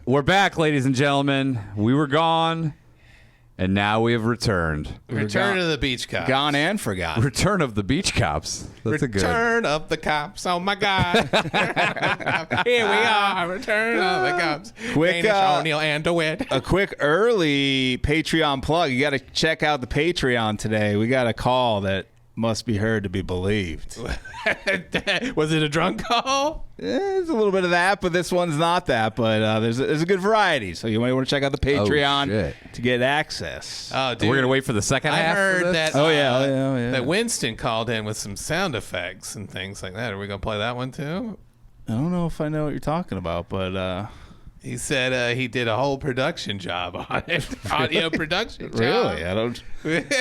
We're back, ladies and gentlemen. We were gone, and now we have returned. Return of the beach cops. Gone and forgotten. Return of the beach cops. That's a good. Return of the cops. Oh my God! Here we are. Return of the cops. Quick, Danish, O'Neill, and DeWitt. A quick early Patreon plug. You got to check out the Patreon today. We got a call that must be heard to be believed. Was it a drunk call? There's a little bit of that, but this one's not that. But there's a good variety. So you might want to check out the Patreon to get access. Oh, dude. We're going to wait for the second I half heard of this? that. That Winston called in with some sound effects and things like that. Are we going to play that one too? I don't know if I know what you're talking about, but he said he did a whole production job on it. Audio production job. Really? I don't.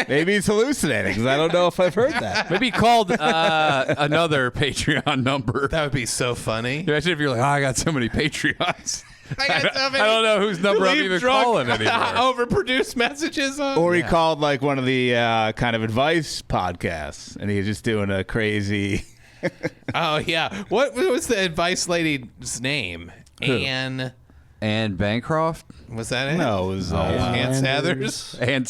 Maybe he's hallucinating because I don't know if I've heard that. Maybe he called another Patreon number. That would be so funny. Imagine if you're like, oh, I got so many Patreons. I got so many. I don't know whose number I'm even calling anymore. Overproduced messages on. Or he called like one of the kind of advice podcasts, and he's just doing a crazy. Oh yeah, what was the advice lady's name? Who? Ann Bancroft? Was that it? No, it was Ann Sathers. Ann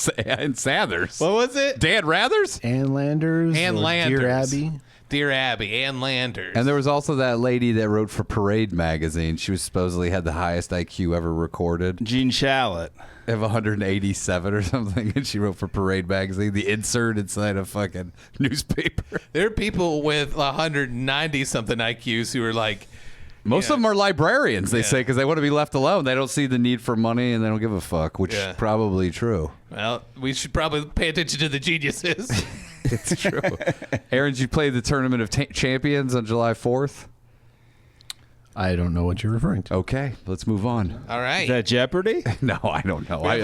Sathers. What was it? Dan Rathers? Ann Landers. Ann or Landers. Dear Abby. Dear Abby. Ann Landers. And there was also that lady that wrote for Parade magazine. She was supposedly had the highest IQ ever recorded. Gene Shalit. Of 187 or something, and she wrote for Parade magazine. The insert inside a fucking newspaper. There are people with 190 something IQs who are like. Most of them are librarians, they say, because they want to be left alone. They don't see the need for money, and they don't give a fuck, which is probably true. Well, we should probably pay attention to the geniuses. It's true. Aaron, did you play the Tournament of Champions on July 4th? I don't know what you're referring to. Okay, let's move on. All right. Is that Jeopardy? No, I don't know. I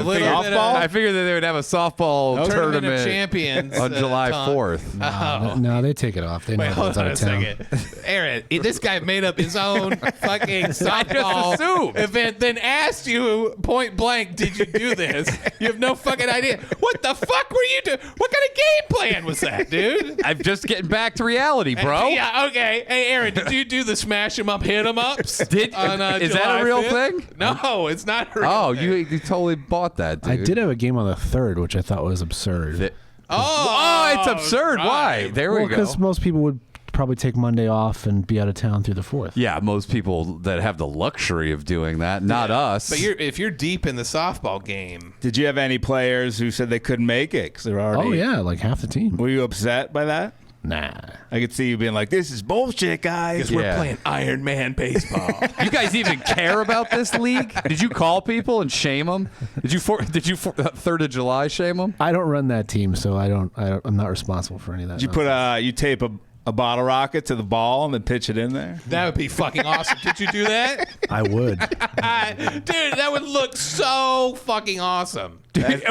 figured that they would have a softball tournament of champions on July 4th. No, they take it off. They know Wait, hold it's on out a of town. second. Aaron, this guy made up his own fucking softball event, then asked you point blank, did you do this? You have no fucking idea. What the fuck were you doing? What kind of game plan was that, dude? I'm just getting back to reality, bro. Yeah, okay. Hey, Aaron, did you do the smash 'em up, hit 'em ups? Is that July a real 5th? thing? No, it's not a real Oh, thing. you totally bought that, dude. I did have a game on the 3rd, which I thought was absurd. Oh, it's absurd. Why? There we go. Because most people would probably take Monday off and be out of town through the 4th. Yeah, most people that have the luxury of doing that, not us. But if you're deep in the softball game. Did you have any players who said they couldn't make it because they're already? Oh, yeah, like half the team. Were you upset by that? Nah. I could see you being like, "This is bullshit, guys." Because we're playing Iron Man baseball. You guys even care about this league? Did you call people and shame them? Did you 3rd of July shame them? I don't run that team, so I'm not responsible for any of that. Did you put you tape a bottle rocket to the ball and then pitch it in there? That would be fucking awesome. Did you do that? I would. Dude, that would look so fucking awesome. As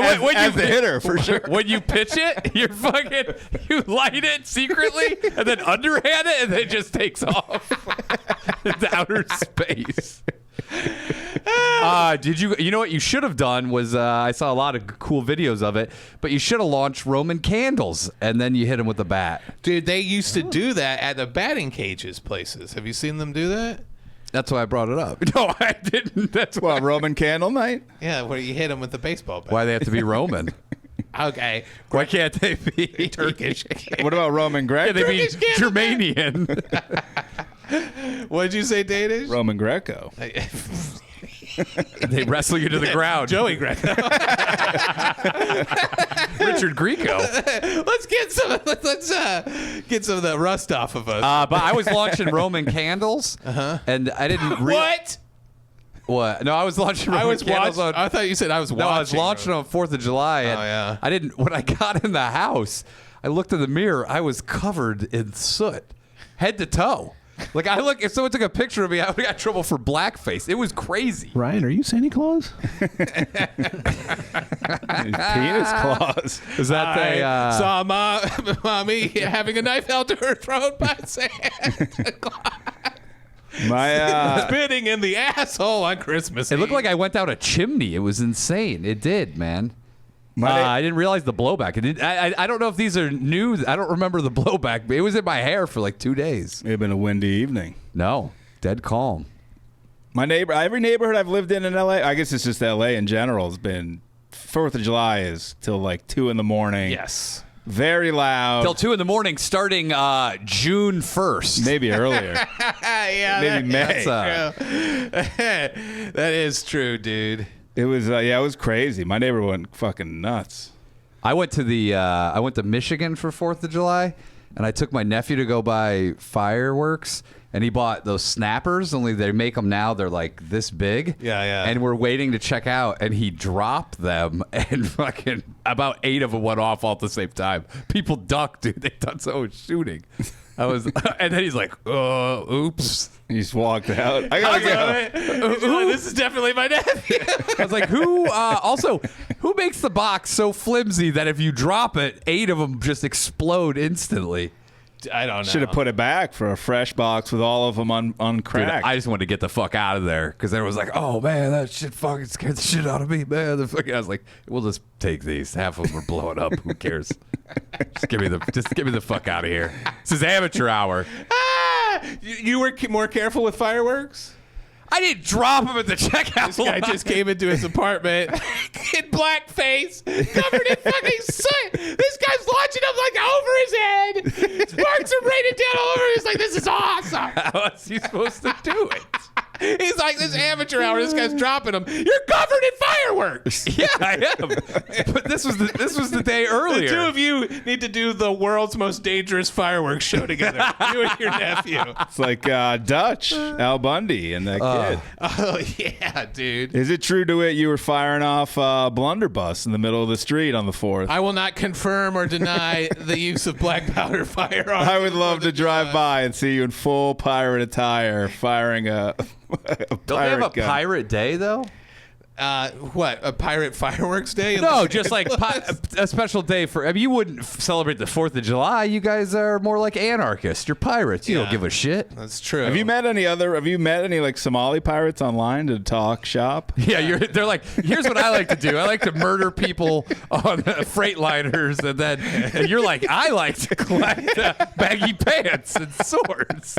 the hitter, for sure. When you pitch it, you light it secretly and then underhand it, and then it just takes off into outer space. Did you know what you should have done was I saw a lot of cool videos of it, but you should have launched Roman candles and then you hit them with a bat. Dude, they used to do that at the batting cages places. Have you seen them do that? That's why I brought it up. No, I didn't. That's why. Roman candle night? Yeah, where you hit them with the baseball bat. Why they have to be Roman? Okay. Why can't they be Turkish? What about Roman Greco? Can they be Germanian? What did you say, Danish? Roman Greco. They wrestle you to the ground. Joey Greco. Richard Grieco. Let's get some of the rust off of us. But I was launching Roman candles, and I didn't. What? No, I was launching Roman candles. I thought you said I was watching. No, I was launching on 4th of July. And yeah. I didn't. When I got in the house, I looked in the mirror. I was covered in soot, head to toe. Like if someone took a picture of me, I would have got trouble for blackface. It was crazy. Ryan, are you Santa Claus? Penis claws. Is that saw mommy having a knife held to her throat by Santa Claus. Spitting in the asshole on Christmas Eve. It looked like I went down a chimney. It was insane. It did, man. I didn't realize the blowback. I don't know if these are new. I don't remember the blowback. It was in my hair for like 2 days. It had been a windy evening. No, dead calm. every neighborhood I've lived in LA, I guess it's just LA in general, has been 4th of July is till like 2 in the morning. Yes. Very loud. Till 2 in the morning, starting June 1st. Maybe earlier. Yeah, Maybe May. That is true, dude. It was it was crazy. My neighbor went fucking nuts. I went to Michigan for 4th of July, and I took my nephew to go buy fireworks, and he bought those snappers, only they make them now. They're like this big. Yeah. And we're waiting to check out, and he dropped them, and fucking about 8 of them went off all at the same time. People ducked, dude. They thought someone was shooting. And then he's like, oops. He just walked out. I gotta go. This is definitely my nephew. I was like, who makes the box so flimsy that if you drop it, 8 of them just explode instantly? I don't know. Should have put it back for a fresh box with all of them uncracked. Dude, I just wanted to get the fuck out of there because everyone was like, "Oh man, that shit fucking scared the shit out of me, man." I was like, "We'll just take these. Half of them are blowing up. Who cares? Just give me the fuck out of here. This is amateur hour." You were more careful with fireworks? I didn't drop them at the checkout. This guy just came into his apartment in blackface, covered in fucking soot. This guy's launching them like over his head. Sparks are raining down all over. He's like, "This is awesome." How else are you supposed to do it? He's like, "This amateur hour." This guy's dropping them. You're covered in fireworks. Yeah, I am. But this was the day earlier. The two of you need to do the world's most dangerous fireworks show together. You and your nephew. It's like Dutch, Al Bundy, and that kid. Oh yeah, dude. Is it true to it you were firing off blunderbuss in the middle of the street on the 4th? I will not confirm or deny the use of black powder firearms. I would love to drive by and see you in full pirate attire firing a Don't they have a gun. pirate day though? What, a pirate fireworks day? No, just like a special day for. I mean, you wouldn't celebrate the 4th of July. You guys are more like anarchists. You're pirates. You don't give a shit. That's true. Have you met any like Somali pirates online to talk shop? Yeah, they're like, here's what I like to do. I like to murder people on freight liners, and you're like, I like to collect baggy pants and swords.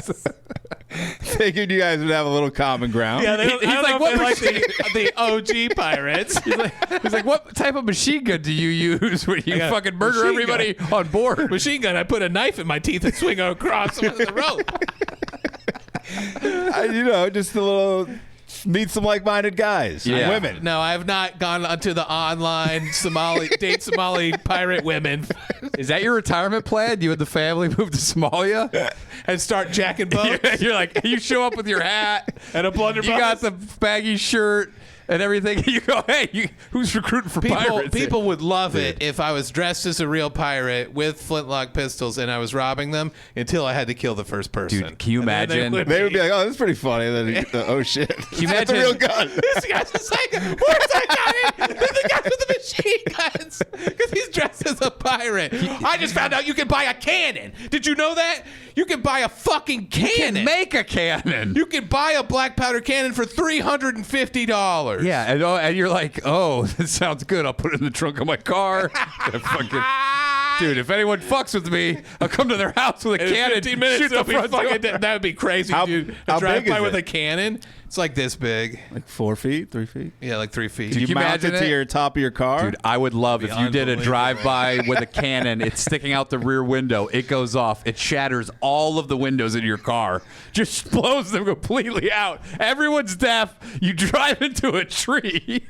Figured you guys would have a little common ground. Yeah, He's like, what like the OG pirates. He's like, what type of machine gun do you use when you got fucking murder machine everybody on board? Machine gun. I put a knife in my teeth and swing across the rope. Just a little meet some like-minded guys, Yeah. women. No, I have not gone onto the online date Somali pirate women Is that your retirement plan? You and the family move to Somalia? and start jacking boats. You're like, you show up with your hat And a blunderbuss. You got the baggy shirt and everything. You go, hey, who's recruiting for pirates? People would love it if I was dressed as a real pirate with flintlock pistols and I was robbing them until I had to kill the first person. Dude, can you And then imagine? They would be like, "Oh, that's pretty funny." And then, oh shit! Can you That's a imagine? real gun. This guy's just like, where's that guy? The guy with the machine guns. Because he's dressed as a pirate. I just found out you can buy a cannon. Did you know that? You can buy a fucking cannon. Can make a cannon. You can buy a black powder cannon for $350. Yeah, and you're like, oh, that sounds good. I'll put it in the trunk of my car. Dude, if anyone fucks with me, I'll come to their house with a In cannon. 15 minutes, shoot the front door. that would be crazy, dude. how Drive big by is with it? a cannon. It's like this big. Like 4 feet, 3 feet. Yeah, like 3 feet. You you mount imagine it to it? your top of your car. Dude, I would love if you did a unbelievable. drive-by with a cannon. It's sticking out the rear window. It goes off. It shatters all of the windows in your car. Just blows them completely out. Everyone's deaf. You drive into a tree.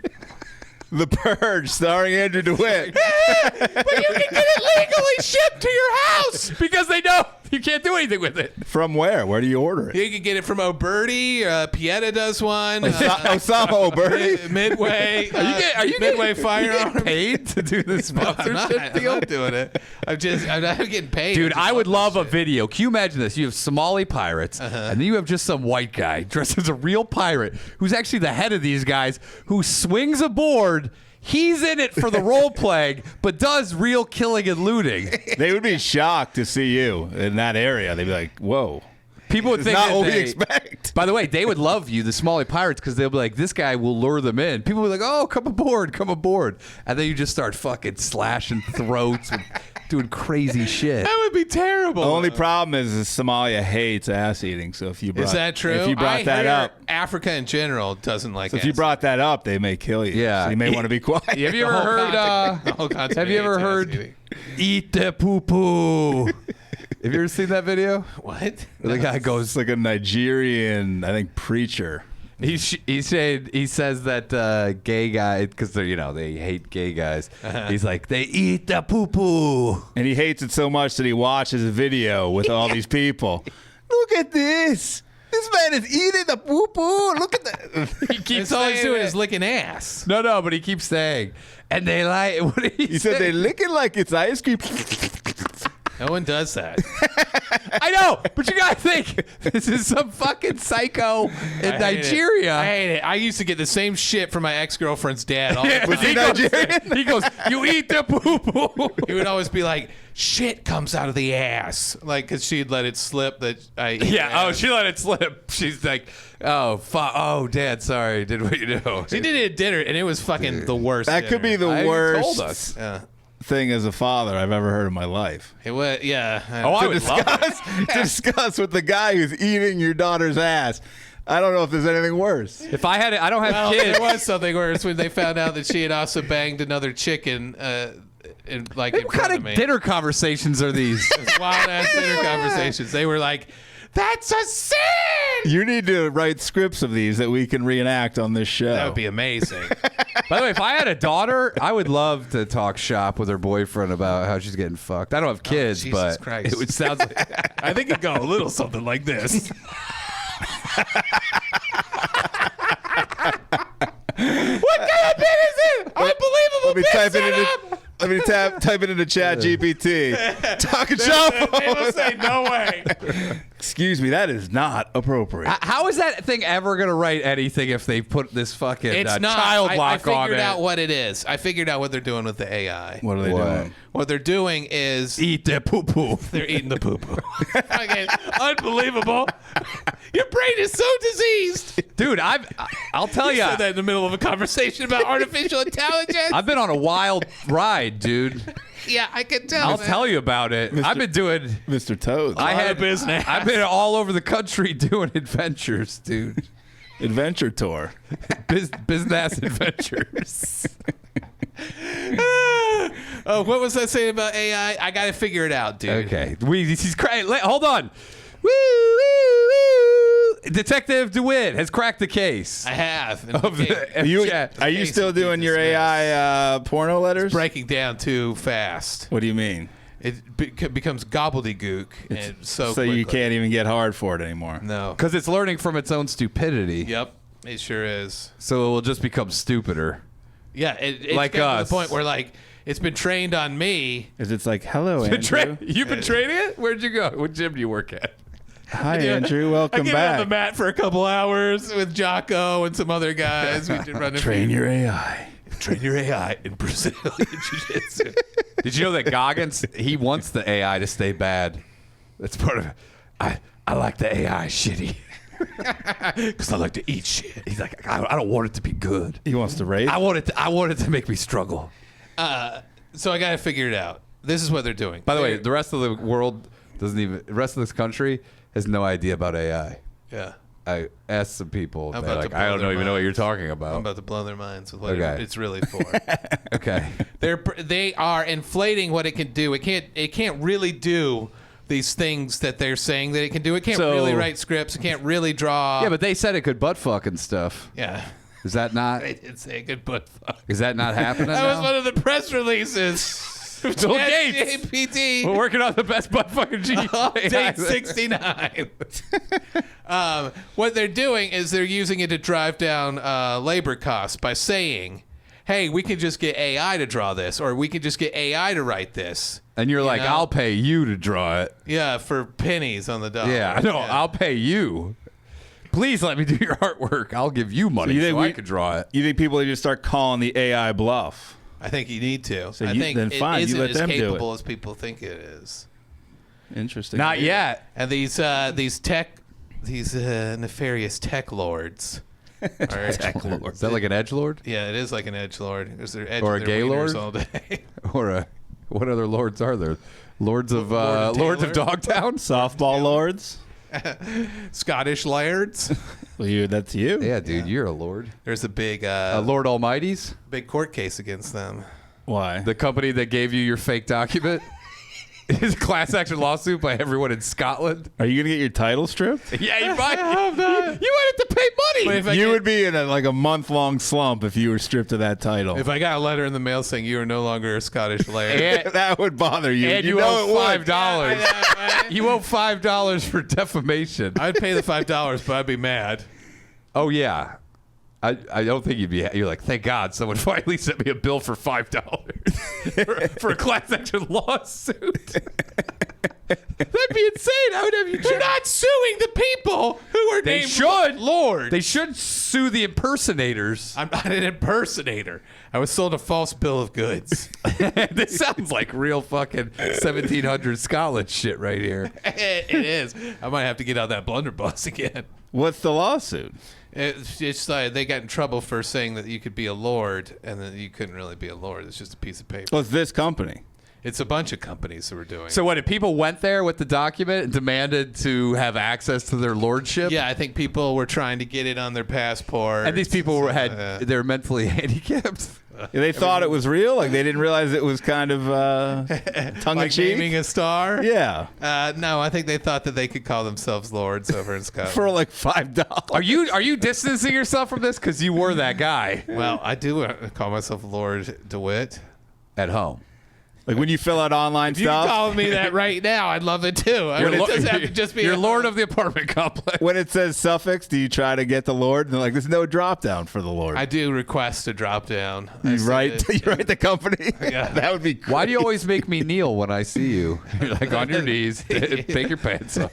The Purge, starring Andrew DeWitt. But you can get it legally shipped to your house. Because they know you can't do anything with it. From where? Where do you order it? You can get it from O'Berty. Pieta does one. Osama O'Berty. Midway. Are you Midway getting Firearms? paid to do this I'm not sponsorship deal? doing it. I'm not getting paid. Dude, just I would love love that a video. Can you imagine this? You have Somali pirates, and then you have just some white guy dressed as a real pirate who's actually the head of these guys who swings a board. He's in it for the role playing, but does real killing and looting. They would be shocked to see you in that area. They'd be like, "Whoa." People would It's think not that what we they- expect. By the way, they would love you, the Somali pirates, because they'll be like, this guy will lure them in. People will be like, oh, come aboard. And then you just start fucking slashing throats and doing crazy shit. That would be terrible. The only problem is Somalia hates ass eating. So if you brought, Is that true? If you brought that up, Africa in general doesn't like. so if you brought that up, they may kill you. Yeah. So you may want to be quiet. Have you ever heard? Have you ever heard? Eat the poo poo. Have you ever seen that video? What? Where the guy It's goes. like a Nigerian, I think, preacher. He says that gay guy, because they hate gay guys. He's like, they eat the poo poo. And he hates it so much that he watches a video with all these people. Look at this. This man is eating the poo poo. Look at that. He keeps That's all he's saying doing it. is licking ass. No, but he keeps saying, and they like. What did He said they lick it like it's ice cream. No one does that. I know, but you gotta think this is some fucking psycho in I hate it. Nigeria. I hate it. I used to get the same shit from my ex-girlfriend's dad. All the time. Was he Nigerian? He goes, you eat the poo poo. He would always be like, shit comes out of the ass. Like, because she'd let it slip that I eat Yeah. Oh, ass. she let it slip. She's like, oh, oh, Dad, sorry, did what you do. She did it at dinner, and it was fucking the worst. That could be the I worst told us. Yeah. thing as a father I've ever heard in my life. It was, yeah. Oh, I To would love it. discuss with the guy who's eating your daughter's ass. I don't know if there's anything worse. If I had it, I don't have Well, kids. there was something worse when they found out that she had also banged another chicken, in What front kind of of me. dinner conversations are these? Wild ass dinner conversations. They were like, "That's a sin." You need to write scripts of these that we can reenact on this show. That would be amazing. By the way, if I had a daughter, I would love to talk shop with her boyfriend about how she's getting fucked. I don't have kids, Jesus but Christ. it would sound like I think it'd go a little something like this. What kind of bit is it? Unbelievable. Let me bit type it setup. into. Let me type it into Chat GPT. Talking shop. They will say no way. Excuse me, that is not appropriate. how is that thing ever going to write anything if they put this fucking It's not. child I lock on figured it? out what it is. I figured out what they're doing with the AI. What are they What? doing? What they're doing is Eat the poo poo. they're eating the poo-poo. Okay, unbelievable. Your brain is so diseased. Dude, I'll tell you. Said that in the middle of a conversation about artificial intelligence. I've been on a wild ride, dude. Yeah, I can tell. I'll tell you about it. I've been doing. Mr. Toad. I had business. I've been all over the country doing adventures, dude. Adventure Tour. Business adventures. Oh, what was I saying about AI? I got to figure it out, dude. Okay, he's crying. Hold on. Woo, woo, woo. Detective DeWitt has cracked the case. I have. And Of the- Are you, Yeah. are you still doing your Dismissed. AI porno letters? breaking down too fast. What do you mean? It becomes gobbledygook and so So you quickly. can't even get hard for it anymore. No. Because it's learning from its own stupidity. Yep. It sure is. So it will just become stupider. Yeah. It's Like gotten to us. the point where like it's been trained on me. Is it's like, hello, Andrew. You've been training it? Where'd you go? What gym do you work at? Hi, Andrew. Welcome I get on the back. mat for a couple hours with Jocko and some other guys. We did run Train your AI. train your AI in Brazilian Jiu-Jitsu. Did you know that Goggins, he wants the AI to stay bad? That's part of it. I like the AI shitty. Because I like to eat shit. He's like, I don't want it to be good. He wants to rape. I want it to make me struggle. So I got to figure it out. This is what they're doing. By the way, the rest of the world doesn't even, the rest of this country has no idea about AI. Yeah. I asked some people, I'm they're about to like, blow I don't their even know what you're minds. talking I'm about. about to blow their minds with what Okay. it's really for. Okay. They are inflating what it can do. It can't really do these things that they're saying that it can do. It can't So- really write scripts. It can't really draw. Yeah, but they said it could butt fuck and stuff. yeah. Is that not? They did say good butt fuck. Is that not happening That was now? one of the press releases. Bill Gates. GPT. We're working on the best butt fucking G. Update 69. What they're doing is they're using it to drive down labor costs by saying, hey, we can just get AI to draw this, or we can just get AI to write this. And you're like, know? I'll pay you to draw it. Yeah, for pennies on the dollar. Yeah, I know. I'll pay you. Please let me do your artwork. I'll give you money you so, think I we- could draw it. You think people need to start calling the AI bluff? I think you need to. So I you- think then it fine, you isn't let as them do it. capable as people think it is. Interesting. Not yet. And these nefarious tech lords. Tech lord. Is that like an edgelord? Yeah, it is like an edgelord. Is there edge Or a their gay wieners lord? all day? Or what other lords are there? Lords of Lord of Dogtown? Softball lords. Scottish lairds. Well, that's you. Yeah, dude, you're a lord. There's a big Lord Almighty's? big court case against them. Why? The company that gave you your fake document? Is a class action lawsuit by everyone in Scotland. Are you gonna get your title stripped? Yeah, you might. You might have to pay money. You would be in a month-long slump if you were stripped of that title. If I got a letter in the mail saying you are no longer a Scottish laird, That would bother you. And you owe $5. You owe $5 for defamation. I'd pay the $5, but I'd be mad. Oh yeah. I don't think you'd be. You're like, thank God someone finally sent me a bill for $5 for a class action lawsuit. That'd be insane. I would have you. You're not suing the people who are They named should. Lord. They should sue the impersonators. I'm not an impersonator. I was sold a false bill of goods. This sounds like real fucking 1700 Scotland shit right here. It is. I might have to get out that blunderbuss again. What's the lawsuit? It's like they got in trouble for saying that you could be a lord and that you couldn't really be a lord. It's just a piece of paper. Well, it's this company. It's a bunch of companies that were doing. So what, if people went there with the document and demanded to have access to their lordship? Yeah, I think people were trying to get it on their passport. And these people they're mentally handicapped. They thought it was real. Like they didn't realize it was kind of tongue in like cheek. naming a star. Yeah, No, I think they thought that they could call themselves lords over in Scotland. for like $5. Are you distancing yourself from this because you were that guy Well, I do call myself Lord DeWitt. at home? Like when you fill out online If you stuff. can call me that right now, I'd love it too. I mean, it doesn't have to just be you're a- lord of the apartment complex. When it says suffix, do you try to get the Lord? And they're like, there's no drop down for the Lord. I do request a drop down. you write the company. Yeah. That would be great. Why do you always make me kneel when I see you? You're like on your knees, take your pants off.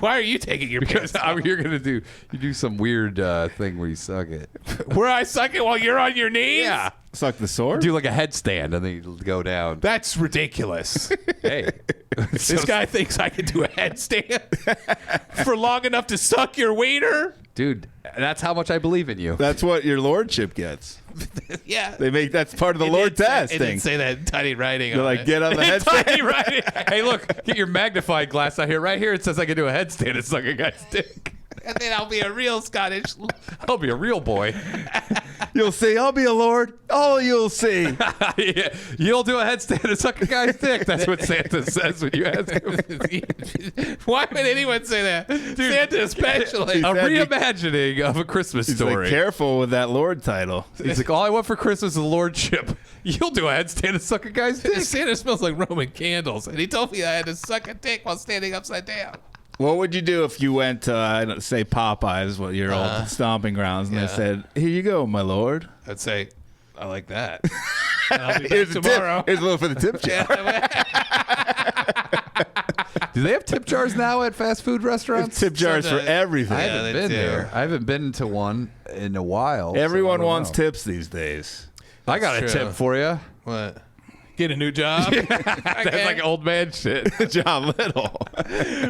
Why are you taking your Because pants off? you're gonna do some weird thing where you suck it. Where I suck it while you're on your knees? Yeah. Suck the sword? Do like a headstand and then you go down. That's ridiculous. Hey, This guy thinks I can do a headstand for long enough to suck your wiener? dude, that's how much I believe in you. That's what your lordship gets. Yeah. They make that's part of the It Lord did say- test It thing. didn't say that in tiny writing. They're on like, it. get on the headstand. Tiny writing. Hey, look, get your magnifying glass out here. Right here, it says I can do a headstand and suck a guy's dick. And then I'll be a real Scottish. I'll be a real boy. You'll see. I'll be a Lord. All you'll see. Yeah, you'll do a headstand and suck a guy's dick. That's what Santa says when you ask him. Why would anyone say that? Santa especially. A That'd be- reimagining of a Christmas He's story. like, careful with that Lord title. He's like, all I want for Christmas is lordship. You'll do a headstand and suck a guy's dick. Santa smells like Roman candles, and he told me I had to suck a dick while standing upside down. What would you do if you went to, say, Popeyes, your old stomping grounds, and yeah. they said, here you go, my Lord. I'd say, I like that. And I'll be back Here's a tomorrow. tip. Here's a little for the tip jar. Do they have tip jars now at fast food restaurants? Tip jars for everything. I Yeah, haven't they been do. there. I haven't been to one in a while. Everyone so I don't wants know. tips these days. I got a That's tip true. for you. What? Get a new job? That's like old man shit. John Little.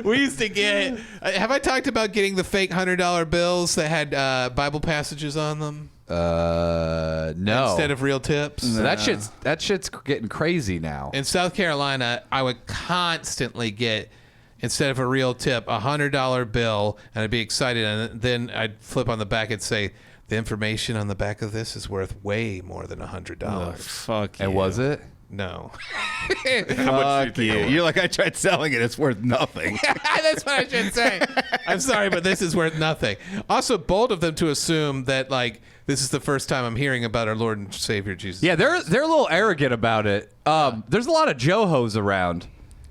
We used to get. Have I talked about getting the fake $100 bills that had Bible passages on them No. instead of real tips? So that shit's getting crazy now. In South Carolina, I would constantly get, instead of a real tip, a $100 bill, and I'd be excited, and then I'd flip on the back and say, the information on the back of this is worth way more than $100. Fuck you. And was it? No. Fuck you. You're like, I tried selling it. It's worth nothing. That's what I should say. I'm sorry, but this is worth nothing. Also, bold of them to assume that, like, this is the first time I'm hearing about our Lord and Savior Jesus. Yeah, they're a little arrogant about it. There's a lot of Johos around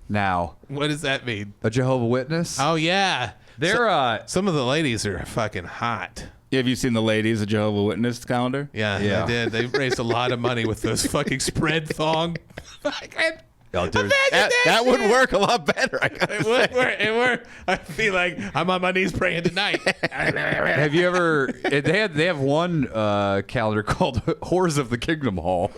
now. What does that mean? A Jehovah Witness. Oh, yeah. They're Some of the ladies are fucking hot. Have you seen the ladies of Jehovah Witness calendar? Yeah, Yeah. they did. They raised a lot of money with those fucking spread thong. Fucking- Oh, dude. Imagine That would shit. work a lot better. I gotta It would work. It would. I feel like I'm on my knees praying tonight. Have you ever? They have one calendar called Whores of the Kingdom Hall.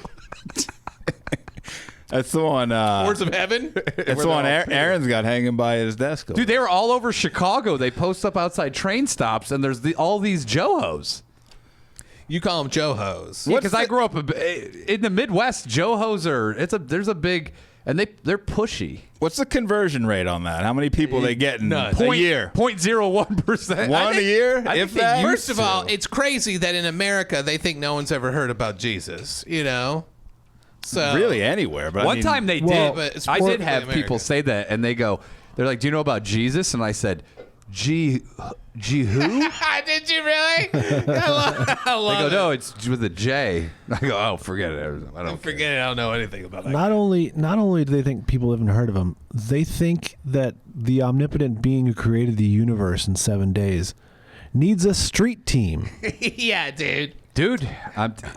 That's the one. Boards of Heaven? That's the one Aaron's got hanging by his desk. Dude, they were all over Chicago. They post up outside train stops, and there's all these Johos. You call them Johos. Yeah, because I grew up in the Midwest. Johos there's a big, and they're pushy. What's the conversion rate on that? How many people they get in a year? 0.01%. One a year? If that? First of all, it's crazy that in America they think no one's ever heard about Jesus, you know? So Really anywhere. But One time they well, did. but it's I did perfectly have people American. say that, and they're like, "Do you know about Jesus?" And I said, G who? Did you really? I love They go, it. no, it's with a J. I go, oh, forget it. I don't Forget it. I don't know anything about that. Not only do they think people haven't heard of him, they think that the omnipotent being who created the universe in 7 days needs a street team. Yeah, dude. Dude,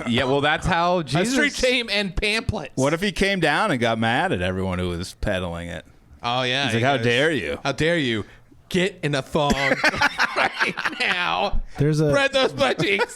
yeah, well, that's how Jesus. A street team and pamphlets. what if he came down and got mad at everyone who was peddling it? Oh, yeah. He's like, how dare you? How dare you? Get in a thong right now. There's Spread those butt cheeks.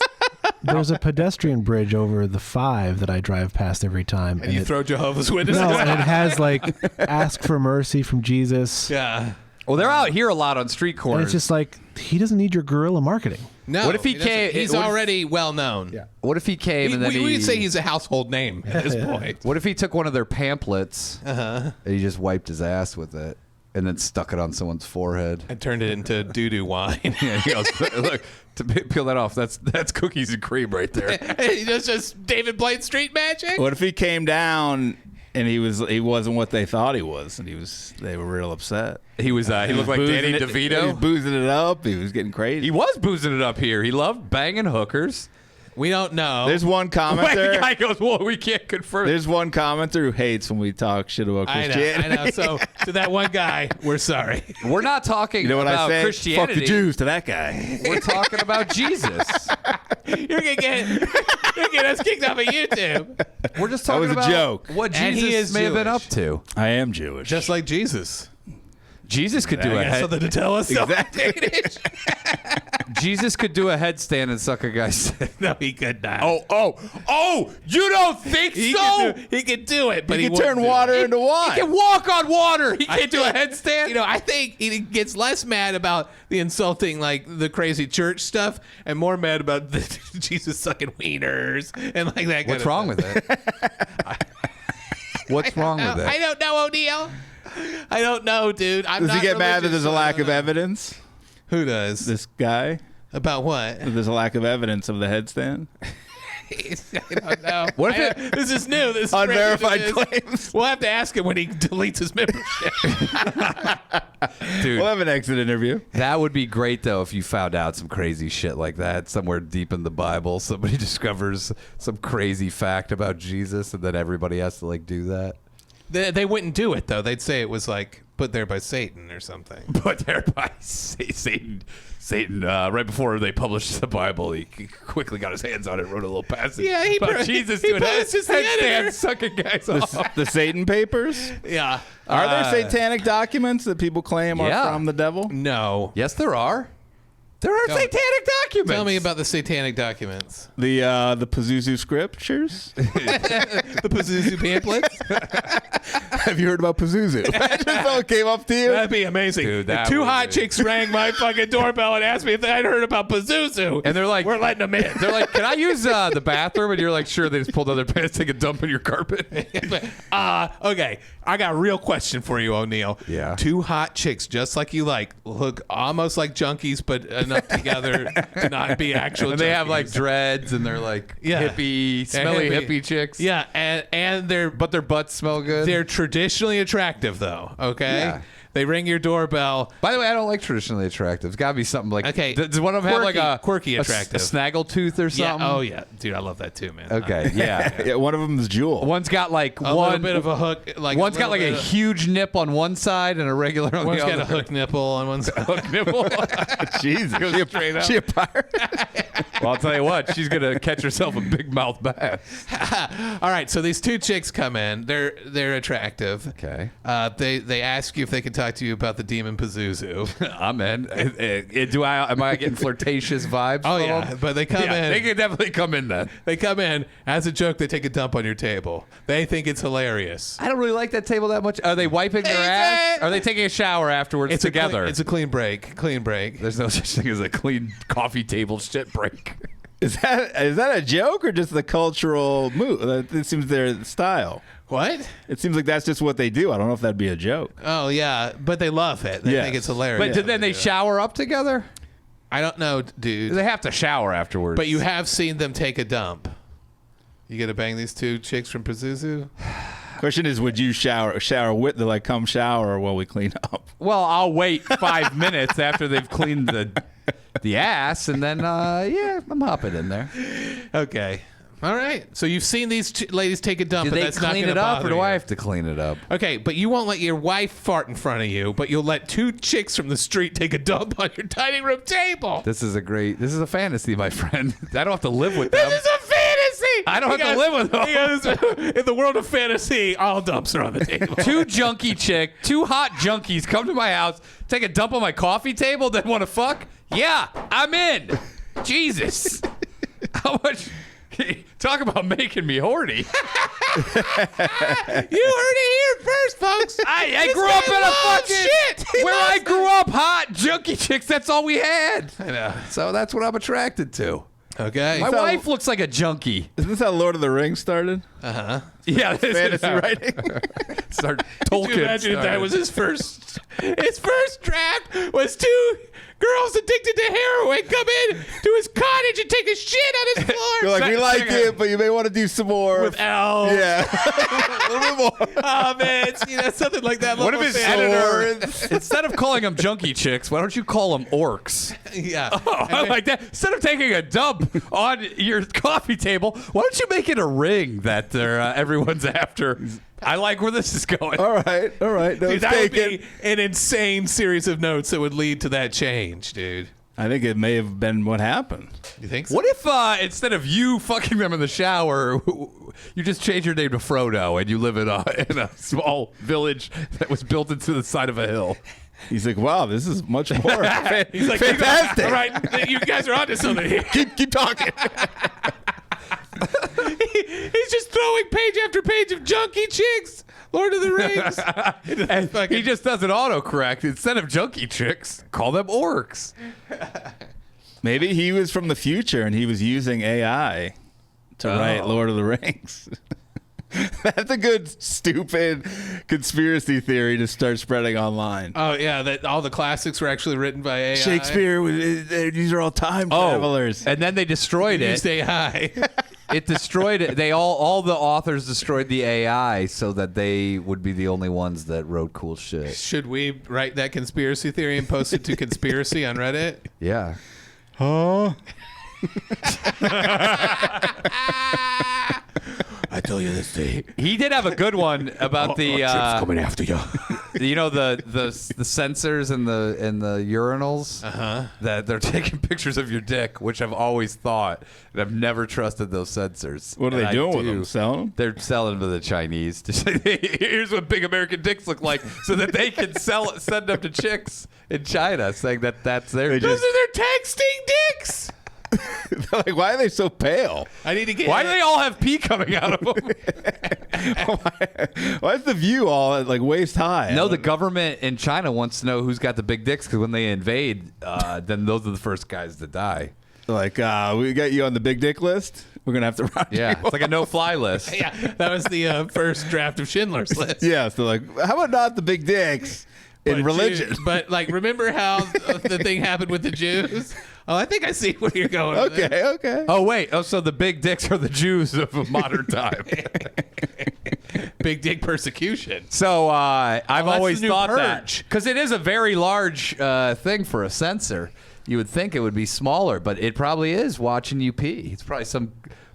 a pedestrian bridge over the 5 that I drive past every time. And you throw Jehovah's Witnesses. No, and it has like ask for mercy from Jesus. Yeah. Well, they're out here a lot on street And corners. it's just like he doesn't need your guerrilla marketing. No. What if he doesn't. came- He's what if- already well known. Yeah. What if he came and then we'd say he's a household name at this point. What if he took one of their pamphlets and he just wiped his ass with it and then stuck it on someone's forehead? I turned it into doo-doo wine. Yeah, he goes, look, to peel that off, that's cookies and cream right there. He does just David Blaine street magic. What if he came down and he wasn't what they thought he was, and they were real upset. He looked like Danny He was DeVito. boozing it up. He was getting crazy. He was boozing it up here. He loved banging hookers. We don't know. There's one Wait, the commenter. guy goes, well, we can't confirm. There's one commenter who hates when we talk shit about Christianity. I know. So to that one guy, we're sorry. We're not talking You know what I about say? Christianity. Fuck the Jews to that guy. We're talking about Jesus. You're gonna get us kicked off of YouTube. We're just That talking was a about joke. what And he Jesus is may have been up Jewish. to. I am Jewish. Just like Jesus. Jesus could do a Something to tell us. Exactly. Jesus could do a headstand and suck a guy's dick. No, he could not. Oh! You don't think he so? could do it, but he he can turn wouldn't do water it. into wine. He can walk on water. He I can't do a think- headstand. You know, I think he gets less mad about the insulting, like the crazy church stuff, and more mad about the Jesus sucking wieners and like that. What's wrong with it? What's wrong with I it? don't know, O'Neill. I don't know, dude. I'm Does not he get mad that religious, there's a so I lack don't of know. evidence? Who does? This guy? About what? That there's a lack of evidence of the headstand? I don't know. What if This is new. This is Unverified brand new to this. claims. We'll have to ask him when he deletes his membership. Dude, We'll have an exit interview. that would be great, though, if you found out some crazy shit like that somewhere deep in the Bible. Somebody discovers some crazy fact about Jesus, and then everybody has to, like, do that. They wouldn't do it, though. They'd say it was like put there by Satan or something. Put there by Satan. Satan, right before they published the Bible, he quickly got his hands on it and wrote a little passage. Yeah, he about pro- Jesus he doing posed as the editor. headstand, sucking guys off. The Satan Papers? Yeah. Are there satanic documents that people claim yeah. are from the devil? No. Yes, there are. There are satanic documents. Tell me about the satanic documents. The Pazuzu scriptures? The Pazuzu pamphlets? Have you heard about Pazuzu? Imagine if someone came up to you. That'd be amazing. Dude, If that two would hot be- chicks rang my fucking doorbell and asked me if I'd heard about Pazuzu. And they're like, we're letting them in. They're like, can I use the bathroom? And you're like, sure. They just pulled out their pants, take a dump in your carpet. Okay, I got a real question for you, O'Neill. Yeah. Two hot chicks, just like you like, look almost like junkies, but enough together to not be actual. And they have like junkies. dreads, and they're like hippie, smelly hippie chicks. Yeah, and they're But their butts smell good. they're traditionally attractive though. Okay. Yeah. They ring your doorbell. By the way, I don't like traditionally attractive. It's got to be something like. Okay. Does one of them have like a Quirky a attractive. snaggletooth or Yeah. something? Oh yeah, dude, I love that too, man. Okay. Yeah. Yeah, one of them is Jewel. One's got like A little one bit of a hook. Like One's got like a little bit of- huge nip on one side and a regular on One's the got other. a hook nipple on one side. Hook nipple. Jesus. Goes straight up. She a pirate? Well, I'll tell you what, she's gonna catch herself a big mouth bass. All right, so these 2 chicks come in. They're attractive. Okay. They ask you if they can talk to you about the demon Pazuzu. I'm in. Am I getting flirtatious vibes? Oh from yeah, them? but they come in. They can definitely come in then. They come in as a joke. They take a dump on your table. They think it's hilarious. I don't really like that table that much. Are they wiping their ass? Are they taking a shower afterwards together? It's a clean break. Clean break. There's no such thing as a clean coffee table shit break. Is that a joke or just the cultural move? It seems their style. What? It seems like that's just what they do. I don't know if that'd be a joke. Oh yeah, but they love it. They think it's hilarious. But then they shower up together? I don't know, dude. They have to shower afterwards. But you have seen them take a dump. You gonna bang these 2 chicks from Pazuzu? Question is, would you shower with the come shower while we clean up? Well, I'll wait 5 minutes after they've cleaned the ass, and then I'm hopping in there. Okay. All right. So you've seen these ladies take a dump, Do but they that's not clean gonna it up, bother or do you. I have to clean it up? Okay, but you won't let your wife fart in front of you, but you'll let 2 chicks from the street take a dump on your dining room table. This is a fantasy, my friend. I don't have to live with them. This is a fantasy. I don't have to live with them. Because in the world of fantasy, all dumps are on the table. 2 hot junkies come to my house, take a dump on my coffee table, then want to fuck? Yeah, I'm in. Jesus. How much? Talk about making me horny. You heard it here first, folks. I grew up in a fucking shit. where I grew up, hot junkie chicks. That's all we had. I know. So that's what I'm attracted to. Okay. My wife looks like a junkie. Isn't this how Lord of the Rings started? Yeah, this Fantasy is writing? Start Could Tolkien. you imagine if that was his first draft was 2 girls addicted to heroin come in to his cottage and take a shit on his floor. You're like, we like it, but you may want to do some more. With elves. Yeah. A little bit more. Oh man, it's, something like that. What if level his of editor, Swords. instead of calling them junkie chicks, why don't you call them orcs? Yeah. Oh, I like that. Instead of taking a dump on your coffee table, why don't you make it a ring that everyone's after? I like where this is going. All right. No, Dude, that would be an insane series of notes that would lead to that change, dude. I think it may have been what happened. You think so? What if instead of you fucking them in the shower, you just change your name to Frodo and you live in a small village that was built into the side of a hill? He's like, wow, this is much more He's like, fantastic. All right, you guys are onto something here. Keep talking. He's just throwing page after page of junkie chicks. Lord of the Rings. And he just does an autocorrect. Instead of junkie chicks, call them orcs. Maybe he was from the future and he was using AI to write Lord of the Rings. That's a good, stupid conspiracy theory to start spreading online. Oh yeah, that all the classics were actually written by AI. Shakespeare, these are all time travelers. And then they destroyed Used it. AI. It destroyed it. They all the authors destroyed the AI so that they would be the only ones that wrote cool shit. Should we write that conspiracy theory and post it to conspiracy on Reddit? Yeah. Huh? I tell you this thing. He did have a good one about the coming after you. you know the sensors in the urinals that they're taking pictures of your dick, which I've always thought, and I've never trusted those sensors. What are And they I doing with do. them? Selling them? They're selling them to the Chinese. To say, here's what big American dicks look like, so that they can send them to chicks in China, saying that that's their. Those are their texting dicks. Like, why are they so pale? I need to get. Why do they all have pee coming out of them? Why is the view all at like waist high? No, the government in China wants to know who's got the big dicks, because when they invade, then those are the first guys to die. Like, we got you on the big dick list. We're gonna have to run. Yeah, you it's like a no-fly list. Yeah, that was the first draft of Schindler's List. Yeah, so like, how about not the big dicks in But religion? but like, remember how the thing happened with the Jews? Oh, I think I see where you're going. with it. Okay. Oh wait, so the big dicks are the Jews of a modern time. Big dick persecution. So I've that's always the new thought that, purge. because it is a very large thing for a sensor. You would think it would be smaller, but it probably is watching you pee. It's probably some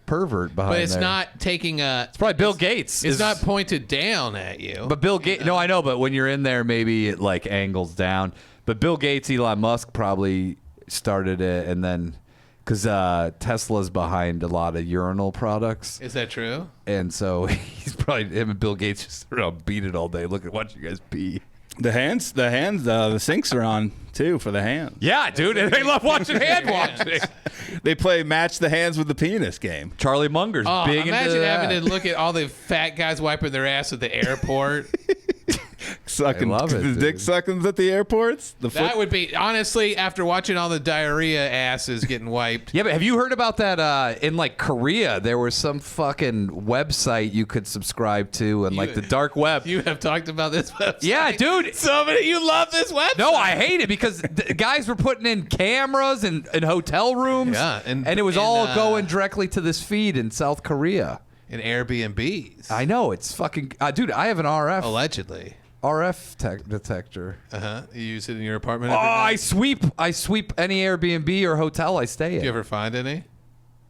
pervert behind But it's there. not taking a. It's probably Bill Gates. It's not pointed down at you. But Bill Gates. No, I know. But when you're in there, maybe it like angles down. But Bill Gates, Elon Musk probably started it, and then because Tesla's behind a lot of urinal products. Is that true? And so he's probably, him and Bill Gates just around beat it all day. Watch you guys pee. The sinks are on too for the hands. Yeah, dude. And they love watching hand washing. They play match the hands with the penis game. Charlie Munger's big into imagine that. having to look at all the fat guys wiping their ass at the airport. Sucking I love it, the dude. dick suckings at the airports. That would be, honestly, after watching all the diarrhea asses getting wiped. Yeah, but have you heard about that in like Korea? There was some fucking website you could subscribe to and like the dark web. You have talked about this website. Yeah, dude. You love this website. No, I hate it because the guys were putting in cameras in hotel rooms. Yeah, and it was all going directly to this feed in South Korea. In Airbnbs. I know, it's fucking... dude, I have an RF Allegedly. detector. You use it in your apartment Oh, every night? I sweep any Airbnb or hotel I stay in. Do you ever find any?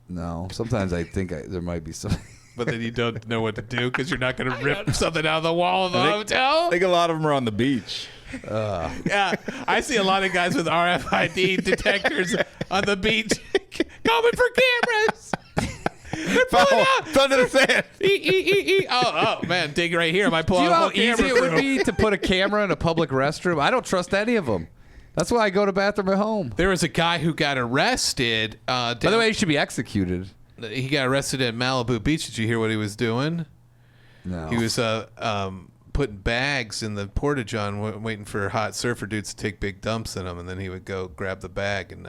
No, sometimes I think there might be some... But then you don't know what to do because you're not going to rip something out of the wall of the hotel? I think a lot of them are on the beach. Yeah, I see a lot of guys with RFID detectors on the beach coming for cameras. They're pulling out. It's under the sand. Oh, man, dig right here. I might pull Do you out know a how whole easy camera it would crew. be to put a camera in a public restroom? I don't trust any of them. That's why I go to bathroom at home. There was a guy who got arrested. By the way, he should be executed. He got arrested at Malibu Beach. Did you hear what he was doing? No. He was putting bags in the porta-john, waiting for hot surfer dudes to take big dumps in them, and then he would go grab the bag and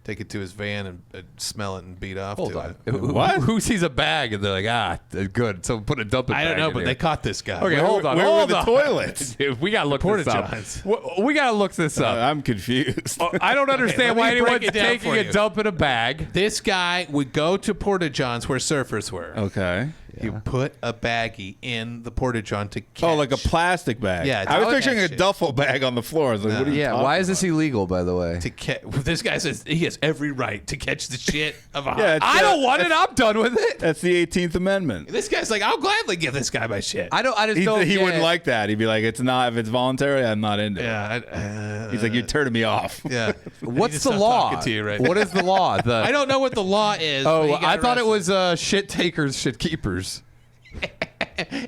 take it to his van and smell it and beat off Hold to on. it. Who sees a bag and they're like, good. So put a dumping bag I don't know, in but here. they caught this guy. Okay, hold on. Where hold were the on. toilets? Dude, we gotta look this up. Porta-johns. We gotta look this up. I'm confused. I don't understand let why me break anyone's it down taking for a you. dump in a bag. This guy would go to porta-johns where surfers were. Okay. He put a baggie in the porta-john to catch. Oh, like a plastic bag. Yeah, I was to picturing a catch it. duffel bag on the floor. I was like, what are you Yeah, talking why is about? this illegal, by the way? To catch. This guy says he has every right to catch the shit of a Yeah, I don't want it. I'm done with it. That's the 18th Amendment. This guy's like, I'll gladly give this guy my shit. I just don't. He get wouldn't it. like that. He'd be like, if it's voluntary, I'm not into it. Yeah. He's like, you're turning me off. Yeah. What's I the need to stop law? talking to you right What now. is the law? I don't know what the law is. but he Oh, got I thought it arrested. was shit takers, shit keepers.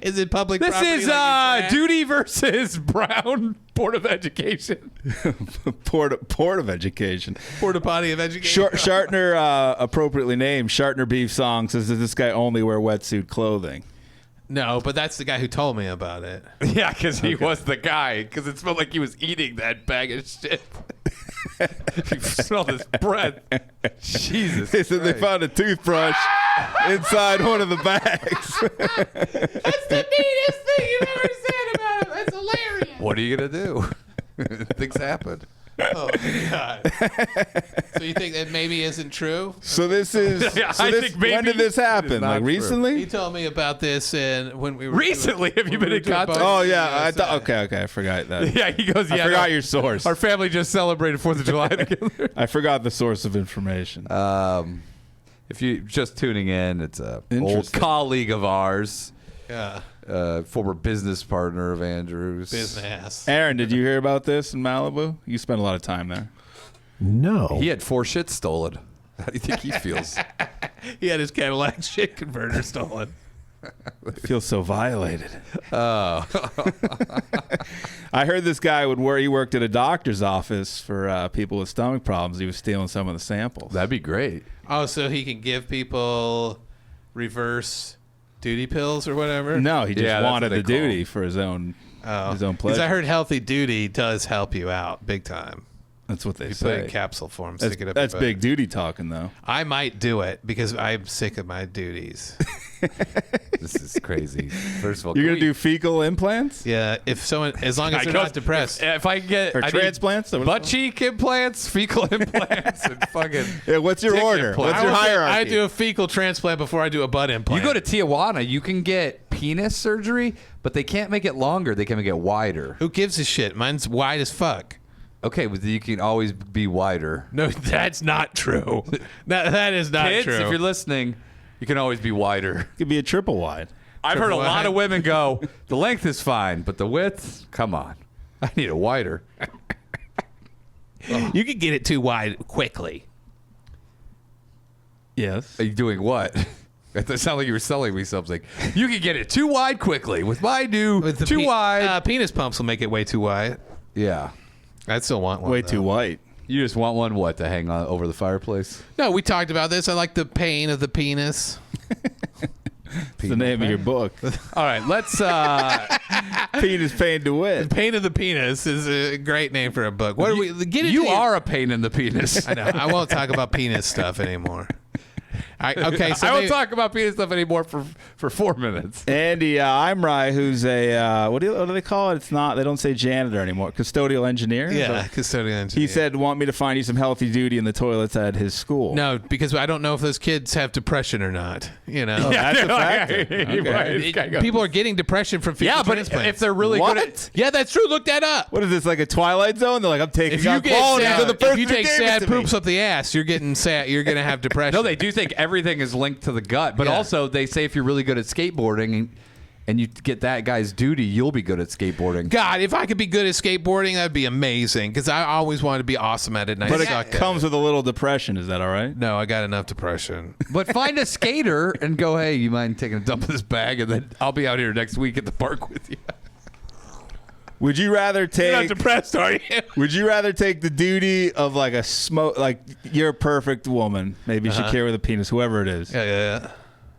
Is it public This property? is like it's Duty versus Brown Board of Education. Port of Education. porta potty of education? Shartner, appropriately named, Shartner Beef Song says, does this guy only wear wetsuit clothing? No, but that's the guy who told me about it. Yeah, because he was the guy. Because it smelled like he was eating that bag of shit. You smell this breath. Jesus. They said they found a toothbrush inside one of the bags. That's the neatest thing you've ever said about him. That's hilarious. What are you going to do? Things happen. Oh, God. So you think that maybe isn't true? So this is. Yeah, so I this, think maybe when did this it is happen? not Like true. He recently? told me about this and when we were Recently? Have you when been we in were doing contact? both Oh in the yeah, I USA. thought. Okay, I forgot that. Yeah, he goes, I yeah. forgot no, your source. Our family just celebrated 4th of July together. I forgot the source of information. If you're just tuning in, it's a old Interesting. colleague of ours, Yeah. former business partner of Andrew's. Business. Aaron, did you hear about this in Malibu? You spent a lot of time there. No. He had 4 shit stolen. How do you think he feels? He had his Cadillac shit converter stolen. I feel so violated. Oh. I heard this guy he worked at a doctor's office for people with stomach problems. He was stealing some of the samples. That'd be great. Oh, so he can give people reverse duty pills or whatever? No, he just Yeah, that's wanted what the they call duty for his own Oh. pleasure. Because I heard healthy duty does help you out big time. That's what they You put it say. in capsule form, That's, stick it up that's your butt. big duty talking, though. I might do it because I'm sick of my duties. This is crazy. First of all, You're can going to do fecal implants? Yeah, if someone, as long as I they're goes- not depressed. If I can get Or I need transplants? butt cheek implants, fecal implants, and fucking. Yeah, what's your Dick order? implant. What's your hierarchy? I do a fecal transplant before I do a butt You implant. go to Tijuana, you can get penis surgery, but they can't make it longer. They can make it wider. Who gives a shit? Mine's wide as fuck. Okay, but you can always be wider. No, that's not true. That is not Kids, true. if you're listening, you can always be wider. It could be a triple wide. I've heard a Triple lot wide. of women go, the length is fine, but the width, come on. I need it wider. You could get it too wide quickly. Yes. Are you doing what? It sounded like you were selling me something. You can get it too wide quickly with my new too wide. Penis pumps will make it way too wide. Yeah. I still want one. Way though. too white. You just want one what to hang on over the fireplace? No, we talked about this. I like the pain of the penis. It's the name of your book. All right, let's Penis Pain to Win. Pain of the penis is a great name for a book. What are we get into? You are a pain in the penis. I know. I won't talk about penis stuff anymore. Okay, so I won't maybe- talk about penis stuff anymore for 4 minutes. Andy Imrai, who's a what do they call it? It's not. They don't say janitor anymore. Custodial engineer. Yeah, So custodial engineer. he said, "Want me to find you some healthy duty in the toilets at his school?" no, because I don't know if those kids have depression or not. You know, That's a factor. Okay. people are getting depression from fecal Yeah, but transplants. if they're really What? good at... yeah, that's true. Look that up. What is this, like a Twilight Zone? They're like, I'm taking If you out get qualities sad, of the person if you take who gave sad it to me. poops up the ass, you're getting sad. You're gonna have depression. No, they do think everything is linked to the gut, but Yeah. also they say if you're really good at skateboarding and you get that guy's duty, you'll be good at skateboarding. God, if I could be good at skateboarding, that'd be amazing. Because I always wanted to be awesome at it. And I But suck it at comes with a little depression. Is that all right? No, I got enough depression. But find a skater and go, hey, you mind taking a dump of this bag? And then I'll be out here next week at the park with you. Would you rather You're not take? depressed, are you? Would you rather take the duty of like a smoke? Like you're a perfect woman, maybe Shakira with a penis, whoever it is. Yeah.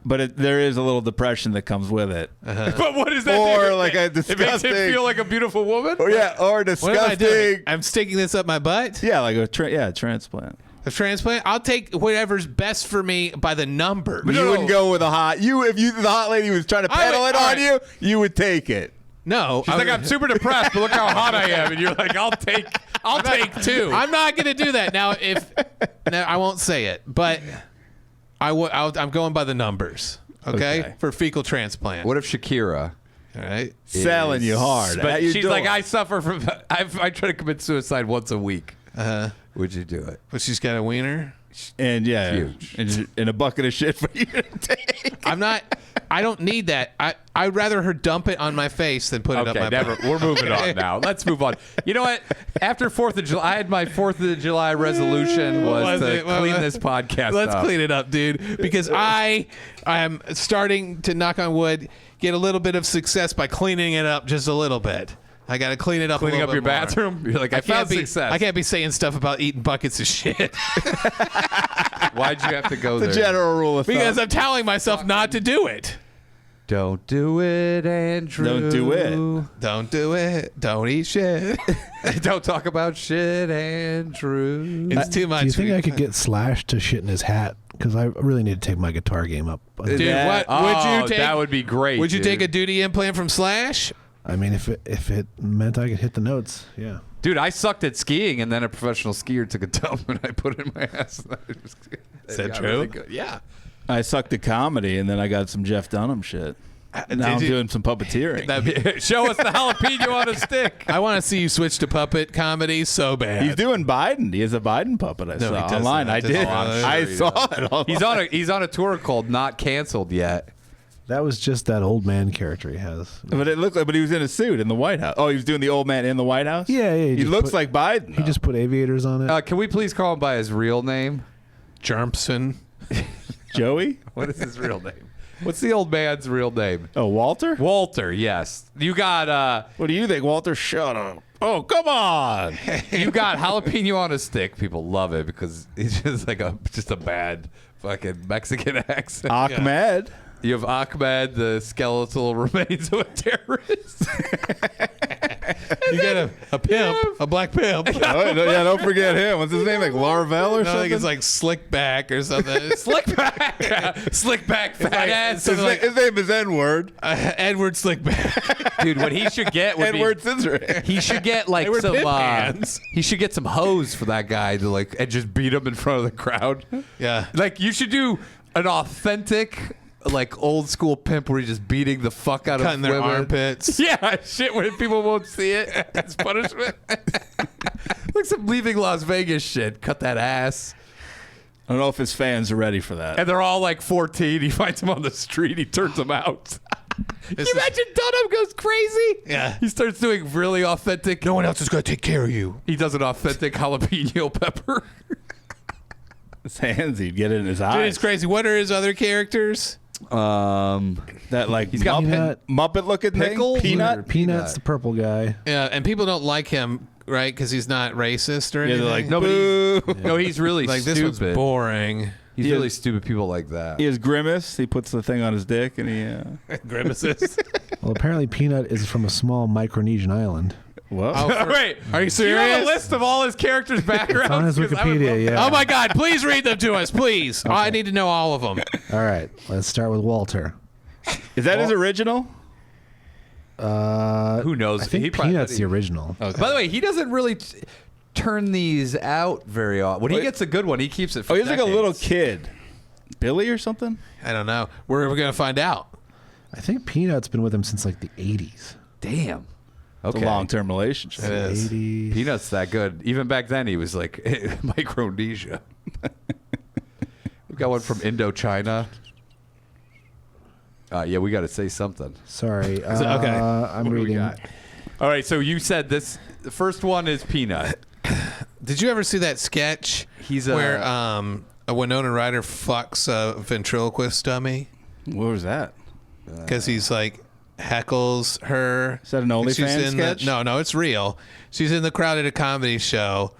But there is a little depression that comes with it. But what is that? Or do? like a It makes disgusting. him feel like a beautiful woman? or yeah, or What am I doing? disgusting. I'm sticking this up my butt. Yeah, like a transplant. A transplant. I'll take whatever's best for me by the number. But you wouldn't go with a hot. If the hot lady was trying to I pedal would- it all on right. you would take it. No, She's like, I'm super depressed, but look how hot I am. And you're like, I'll take two. I'm not going to do that now. I won't say it, but I'm going by the numbers. Okay, for fecal transplant. What if Shakira? All right. Selling you hard. But At your she's door. like, I suffer from... I try to commit suicide once a week. Would you do it? But she's got a wiener. And yeah, Huge. and a bucket of shit for you to take. I don't need that. I'd rather her dump it on my face than put it up my butt. We're moving on now. Let's move on. You know what? After 4th of July, I had my 4th of July resolution was to clean this podcast Let's up. clean it up, dude. Because I am starting to, knock on wood, get a little bit of success by cleaning it up just a little bit. I got to clean it up Cleaning a up little your bit more. bathroom? You're like, I found success. I can't be saying stuff about eating buckets of shit Why'd you have to go The there? general rule of thumb. because I'm telling myself not to do it. Don't do it, Andrew. Don't do it. Don't do it. Don't eat shit. Don't talk about shit, Andrew. It's too much. Do you think I could get Slash to shit in his hat? Because I really need to take my guitar game up. Dude, That- what would you take? That would be great. Would you dude. take a duty implant from Slash? I mean, if it meant I could hit the notes, yeah. Dude, I sucked at skiing, and then a professional skier took a dump, and I put it in my ass. Is that got true? really good. Yeah. I sucked at comedy, and then I got some Jeff Dunham shit. Now I'm you- doing some puppeteering. Show us the jalapeno on a stick. I want to see you switch to puppet comedy so bad. He's doing Biden. He has a Biden puppet. I No, he saw doesn't. online. I Doesn't. did. Oh, I'm sure I he saw it. Online. He's on a tour called Not Canceled Yet. That was just that old man character he has. But it looked like. But he was in a suit in the White House. Oh, he was doing the old man in the White House. Yeah. He just looks put- like Biden. He just put aviators on it. Can we please call him by his real name? Jermpson. Joey. What is his real name? What's the old man's real name? Oh, Walter. Walter, yes. You got What do you think, Walter? Shut up. Oh, come on. you got jalapeno on a stick. People love it because it's just like a bad fucking Mexican accent. Ahmed. You have Ahmed, the skeletal remains of a terrorist. You got a pimp, a black pimp. Oh, yeah, don't forget him. What's his name? Like Larvel or I something? think it's like Slickback or something. Slickback fat ass. his name is N-word. Edward Slickback. Dude, what he should get would N-word Scissorhands. he should get like They were some pimp hands. he should get some hose for that guy to like and just beat him in front of the crowd. Yeah. Like you should do an authentic like old school pimp where he's just beating the fuck out Cutting of their women. armpits. Yeah, shit where people won't see it as punishment. Like some Leaving Las Vegas shit. Cut that ass. I don't know if his fans are ready for that. And they're all like 14. He finds them on the street. He turns them out. Can you is- imagine Dunham goes crazy? Yeah. He starts doing really authentic. No one else is going to take care of you. He does an authentic jalapeno pepper. his hands, he'd get it in his Dude, eyes. it's crazy. What are his other characters? That like He's got Muppet looking pickles thing. or- Peanut. Peanut's the purple guy. Yeah, and people don't like him, right? Because he's not racist or Yeah, anything. they're like, No, but boo. No, he's really like stupid. this one's boring. He's really stupid. People like that. He has Grimace. He puts the thing on his dick and he. Grimaces. Well, apparently Peanut is from a small Micronesian island. Whoa. Oh, Wait, are you do you have a serious? list of all his characters' backgrounds? It's on his 'Cause I would Wikipedia, love- yeah. Oh my God! Please read them to us, please. I need to know all of them. All right, let's start with Walter. Is that his original? Who knows? I think He probably- Peanut's the original. Okay. By the way, he doesn't really turn these out very often. When he gets a good one, he keeps it for Oh, he's like a little decades. kid. Billy or something? I don't know. We're gonna find out. I think Peanut's been with him since like the 80s. Damn. It's Okay. a long-term relationship. It is. 80s. Peanut's that good. Even back then, he was like Micronesia. We got one from Indochina. Yeah, we got to say something. Sorry. Okay. I'm What do we reading. got? All right, so you said this. The first one is Peanut. Did you ever see that sketch? He's a- where a Winona Ryder fucks a ventriloquist dummy What was that? because he's like heckles her. Is that an OnlyFans She's in sketch? No, it's real. She's in the crowd at a comedy show,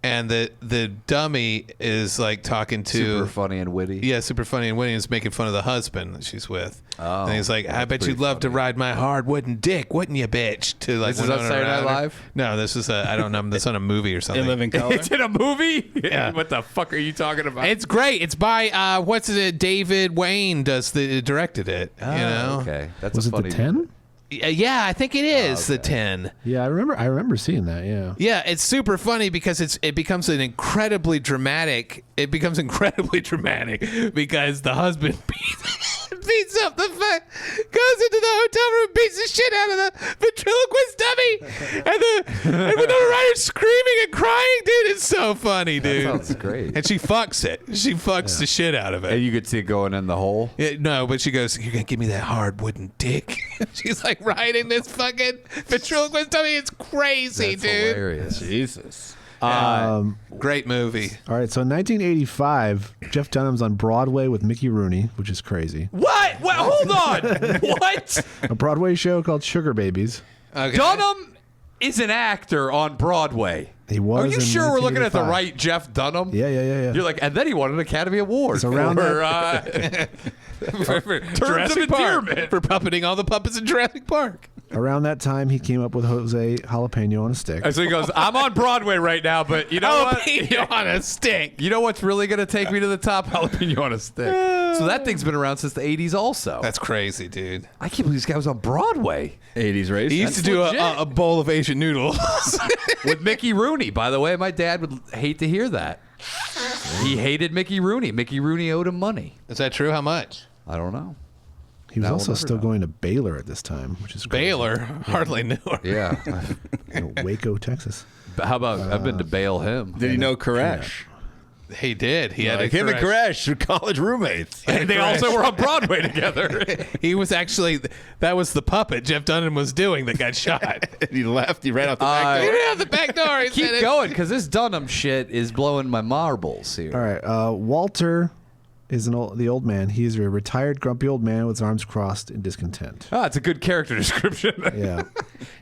and the dummy is like talking to Super funny and witty. Yeah, super funny, and Winnie is making fun of the husband that she's with. Oh, and he's like, "I that's bet you'd pretty love to funny. ride my hard wooden dick, wouldn't you, bitch?" To like, This is on Winona Saturday Night Ryder. Live? No, this is I don't know. This on a movie or something. In Living Color? It's in a movie? Yeah. What the fuck are you talking about? It's great. It's by what's it? David Wayne directed it. Oh, you know. Okay. That's Was a it funny the 10? Yeah, I think it is the 10. Yeah, I remember seeing that. Yeah. Yeah, it's super funny because it becomes incredibly dramatic because the husband beats up the goes into the hotel room, beats the shit out of the ventriloquist dummy, and Winona Ryder's screaming and crying, dude. It's so funny, dude. That sounds great. And she fucks it. She fucks the shit out of it. And you could see it going in the hole. Yeah, no, but she goes, "You're gonna give me that hard wooden dick." She's like riding this fucking ventriloquist dummy. It's crazy, That's dude. hilarious. Jesus. Great movie. All right, so in 1985, Jeff Dunham's on Broadway with Mickey Rooney, which is crazy. What? Hold on. What? A Broadway show called Sugar Babies. Okay. Dunham is an actor on Broadway. He was. Are you in sure we're looking at the 1985. right Jeff Dunham? Yeah. You're like, and then he won an Academy Award It's around for Terms of Jurassic Park, endearment. for puppeting all the puppets in Jurassic Park. Around that time, he came up with Jose Jalapeno on a stick. So he goes, I'm on Broadway right now, but you know what? Jalapeno on a stick. You know what's really going to take me to the top? Jalapeno on a stick. So that thing's been around since the 80s also. That's crazy, dude. I can't believe this guy was on Broadway 80s race. He used to do a bowl of Asian noodles. with Mickey Rooney. By the way, my dad would hate to hear that. He hated Mickey Rooney. Mickey Rooney owed him money. Is that true? How much? I don't know. He was Now we'll also never still know. going to Baylor at this time, which is crazy. Baylor hardly knew her. Yeah. Waco, Texas. How about I've been to bail him. Did he know Koresh? He did. He had Like a him and Koresh were college roommates. And they also were on Broadway together. He was actually that was the puppet Jeff Dunham was doing that got shot. And he left. He ran out the back He door. ran out the back door. He Keep said, going, because this Dunham shit is blowing my marbles here. All right. Walter is the old man. He is a retired, grumpy old man with his arms crossed in discontent. Ah, it's a good character description. Yeah.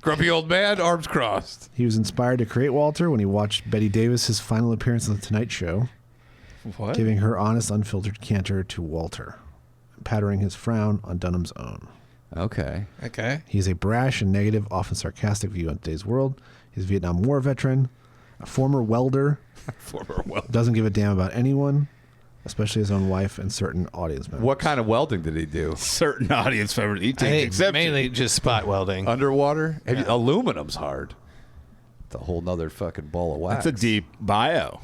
Grumpy old man, arms crossed. He was inspired to create Walter when he watched Betty Davis's final appearance on The Tonight Show, What? giving her honest, unfiltered canter to Walter, patterning his frown on Dunham's own. Okay. Okay. He is a brash and negative, often sarcastic view on today's world. He's a Vietnam War veteran, a former welder, Former weld. doesn't give a damn about anyone, especially his own wife and certain audience members. What kind of welding did he do? Certain audience members. He I takes think exception. mainly just spot welding. Underwater? Aluminum's hard. It's a whole nother fucking ball of wax. That's a deep bio.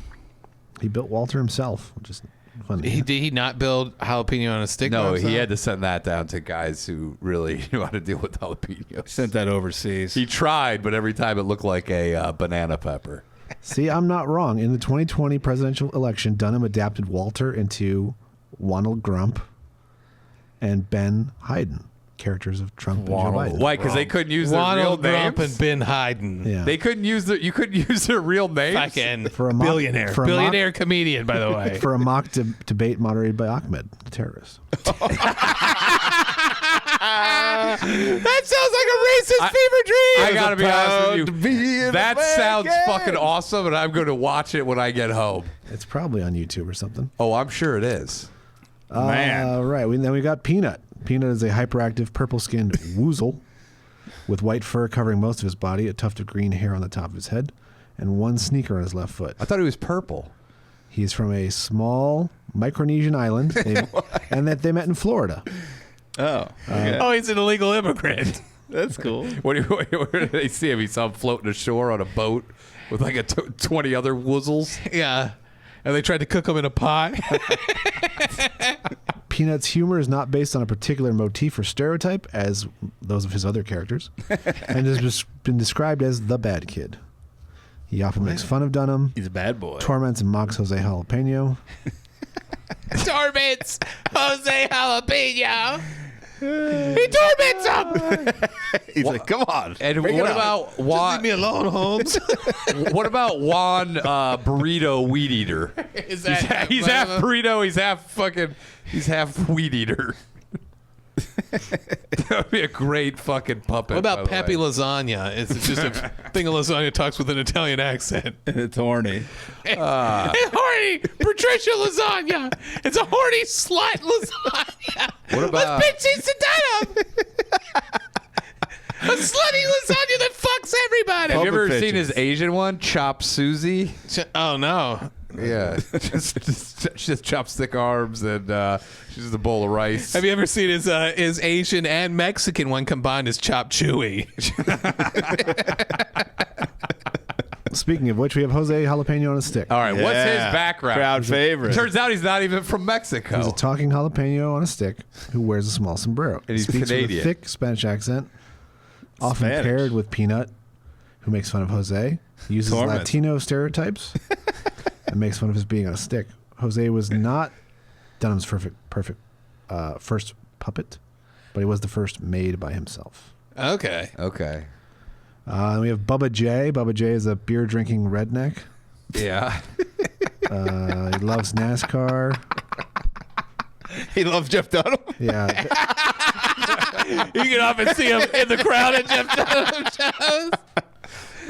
He built Walter dimself, which is funny. Did he not build jalapeno on a stick? by No, himself? he had to send that down to guys who really knew how to deal with jalapenos. Sent that overseas. He tried, but every time it looked like a banana pepper. See, I'm not wrong. In the 2020 presidential election, Dunham adapted Walter into Ronald Grump and Ben Hayden. characters of Trump and Joe Biden. Why? Because they couldn't use their real Ronald Trump names. and Ben Hayden. Yeah. They couldn't use their. You couldn't use their real names. Fucking For a mock- billionaire. for a mock- Billionaire comedian, by the way. For a mock debate moderated by Ahmed, the terrorist. That sounds like a racist fever dream. I gotta be honest with you. That sounds American. fucking awesome, and I'm going to watch it when I get home. It's probably on YouTube or something. Oh, I'm sure it is. Man. Right. Then we got Peanut. Peanut is a hyperactive, purple-skinned woozle with white fur covering most of his body, a tuft of green hair on the top of his head, and one sneaker on his left foot. I thought he was purple. He is from a small Micronesian island, and that they met in Florida. Oh, okay. Oh, he's an illegal immigrant. That's cool. Where did they see him? He saw him floating ashore on a boat with like 20 other woozles. Yeah. And they tried to cook him in a pot. Peanut's humor is not based on a particular motif or stereotype, as those of his other characters, and has been described as the bad kid. He often makes fun of Dunham, He's a bad boy. torments and mocks Jose Jalapeno. Torments Jose Jalapeno. He torments him. He's like, come on. And bring what it on. about Juan? Leave me alone, Holmes. What about Juan Burrito Weed Eater? Is He's half burrito. He's half weed eater. That would be a great fucking puppet. What about by the Pepe way. Lasagna? It's just a thing of lasagna talks with an Italian accent. It's horny. Hey, horny Patricia Lasagna. It's a horny slut lasagna. What about- Let's pitch these to Dunham. A slutty lasagna that fucks everybody. Have you ever Puppet seen his pictures. Asian one, Chop Susie? Oh no. Yeah, she has chopstick arms and she's just a bowl of rice. Have you ever seen his Asian and Mexican one combined as Chop Chewy? Speaking of which, we have Jose Jalapeno on a stick. All right, what's his Yeah. background? Crowd favorite. Turns out he's not even from Mexico. He's a talking jalapeno on a stick who wears a small sombrero. And he's Speaks Canadian. with a thick Spanish accent, often Spanish. paired with Peanut, who makes fun of Jose, uses Torment. Latino stereotypes, and makes fun of his being on a stick. Jose was not Dunham's perfect first puppet, but he was the first made by himself. Okay. Okay. And we have Bubba J. Bubba J is a beer-drinking redneck. Yeah. He loves NASCAR. He loves Jeff Dunham. Yeah. You can often see him in the crowd at Jeff Dunham shows.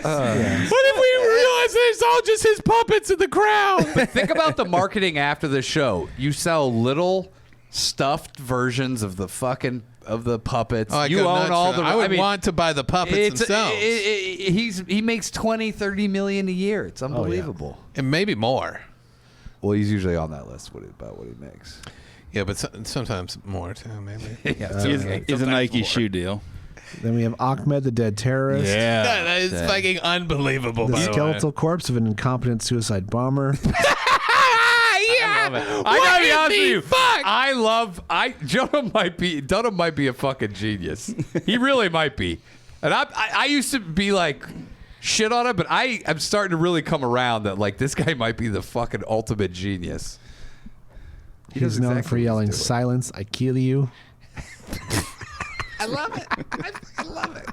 Yeah. What if we realize there's all just his puppets in the crowd? Think about the marketing after the show. You sell little stuffed versions of the puppets. Oh, I'd you go own nuts all for the. that. I would mean, want to buy the puppets themselves. He makes 20-30 million a year. It's unbelievable. And maybe more. Well, he's usually on that list about what he makes. Yeah, but sometimes more too, maybe. Yeah, He's a Nike shoe deal. Then we have Ahmed, the dead terrorist. That is fucking unbelievable, The by the way. skeletal corpse of an incompetent suicide bomber. Yeah. I gotta be honest with you. Fuck. Dunham might be a fucking genius. He really might be. And I used to be like shit on him, but I'm starting to really come around that like this guy might be the fucking ultimate genius. He He's knows known exactly for what he's yelling, doing. "Silence, I kill you." I love it. I love it.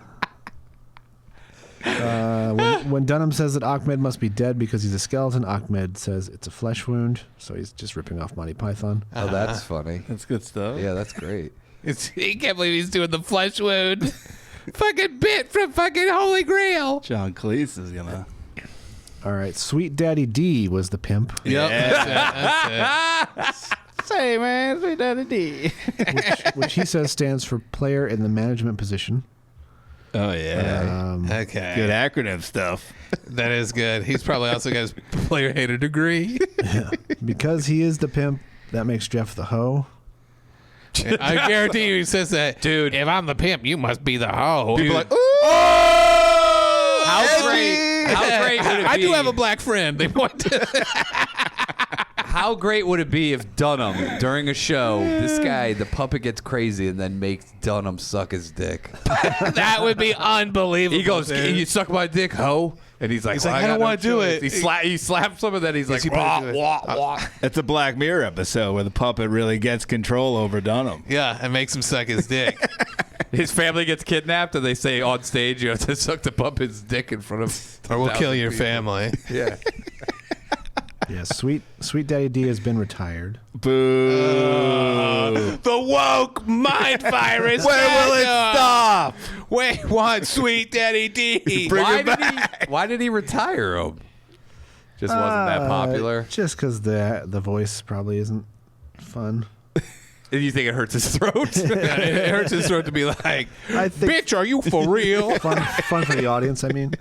When Dunham says that Ahmed must be dead because he's a skeleton, Ahmed says it's a flesh wound. So he's just ripping off Monty Python. Oh, that's funny. That's good stuff. Yeah, that's great. He can't believe he's doing the flesh wound. Fucking bit from fucking Holy Grail. John Cleese is gonna. All right, Sweet Daddy D was the pimp, Yep, that's it. Say, man, Sweet Daddy D. which he says stands for player in the management position. Oh yeah. Okay. Good acronym stuff. That is good. He's probably also got his player hater degree. Because he is the pimp, that makes Jeff the hoe. I guarantee you he says that. Dude, if I'm the pimp, you must be the hoe. Dude. People are like, Oh! How Eddie! great would it be? I do have a black friend. They point to How great would it be if Dunham, during a show, this guy, the puppet gets crazy and then makes Dunham suck his dick? that would be unbelievable. He goes, dude. "You suck my dick, ho!" And he's like, He's like, well, I don't got wanna do choice." it. He slaps him and then he's like, he better do it. wah, wah. It's a Black Mirror episode where the puppet really gets control over Dunham. Yeah, and makes him suck his dick. His family gets kidnapped, and they say on stage you have to suck the puppet's dick in front of. Or we'll kill your people. family. Yeah. Yeah, Sweet Daddy D has been retired. Boo. The woke mind virus. Where will it stop? Wait, what? Sweet Daddy D. Why did he retire him? Just wasn't that popular. Just because the voice probably isn't fun. And you think it hurts his throat? It hurts his throat to be like, I think bitch, are you for real? fun for the audience, I mean.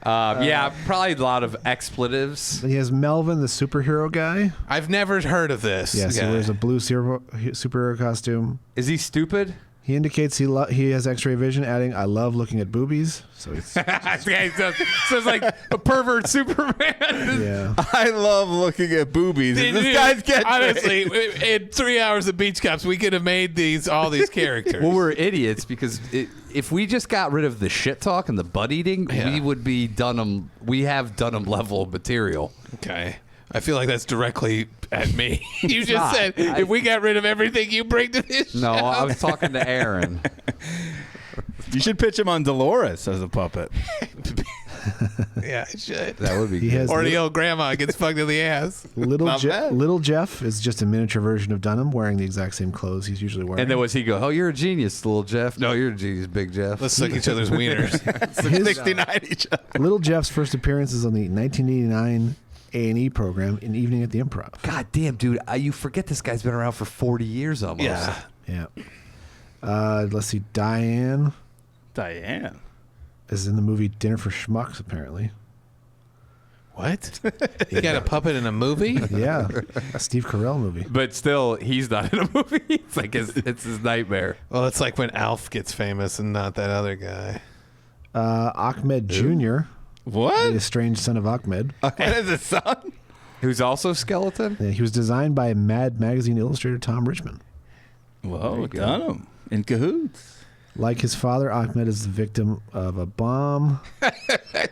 Yeah, probably a lot of expletives. Then he has Melvin, the superhero guy. I've never heard of this. Yes, he wears a blue superhero costume. Is he stupid? He indicates he has X-ray vision, adding, "I love looking at boobies." So it's Sounds like a pervert Superman. yeah. I love looking at boobies. This guy's getting Honestly, in 3 hours of Beach Cups, we could have made all these characters. Well, we're idiots because if we just got rid of the shit talk and the butt eating, we would be Dunham. We have Dunham level material. Okay. I feel like that's directly at me. You just not. said if we got rid of everything you bring to this No, show. I was talking to Aaron. You should pitch him on Dolores as a puppet. Yeah, I should. That would be He good. has Or the old grandma gets fucked in the ass. Not bad. Little Jeff is just a miniature version of Dunham, wearing the exact same clothes he's usually wearing. And then was he go, "Oh, you're a genius, little Jeff." No, you're a genius, big Jeff. Let's suck each other's wieners. 69 each other. Little Jeff's first appearance is on the 1989 A&E program, An Evening at the Improv. God damn, dude! You forget this guy's been around for 40 years almost. Yeah. Yeah. Let's see. Diane Diane. is in the movie Dinner for Schmucks, apparently. What? You got a puppet in a movie? Yeah. A Steve Carell movie. But still, he's not in a movie. It's like it's his nightmare. Well, it's like when Alf gets famous and not that other guy. Ahmed Jr., the What? estranged son of Ahmed. And as a son? Who's also skeleton? He was designed by Mad Magazine illustrator Tom Richmond. Whoa, Dunham. In cahoots. Like his father, Ahmed is the victim of a bomb.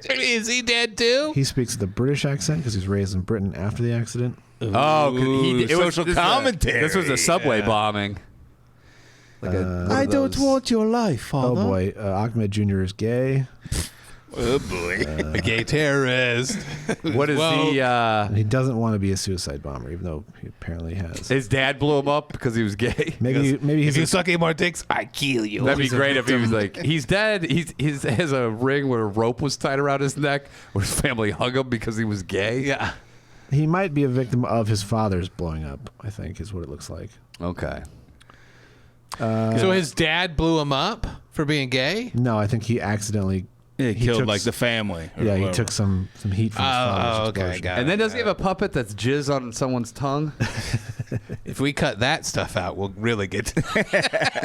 Is he dead too? He speaks with a British accent because he was raised in Britain after the accident. Oh, Social commentary. This was a subway bombing. Like I don't want your life, Oh father. boy, Ahmed Jr. is gay. Oh boy. A gay terrorist. what is he? And he doesn't want to be a suicide bomber, even though he apparently has. His dad blew him up because he was gay. Maybe If he's you suck any more dicks, I kill you. That'd be great if he was like, he's dead. He has a ring where a rope was tied around his neck, where his family hung him because he was gay. Yeah. he might be a victim of his father's blowing up, I think, is what it looks like. Okay. So his dad blew him up for being gay? No, I think he accidentally. Yeah, he He killed took like s- the family. or Yeah, he whatever. took some heat from his father's okay, explosion. got it. And then does he have a puppet that's jizz on someone's tongue? If we cut that stuff out, we'll really get to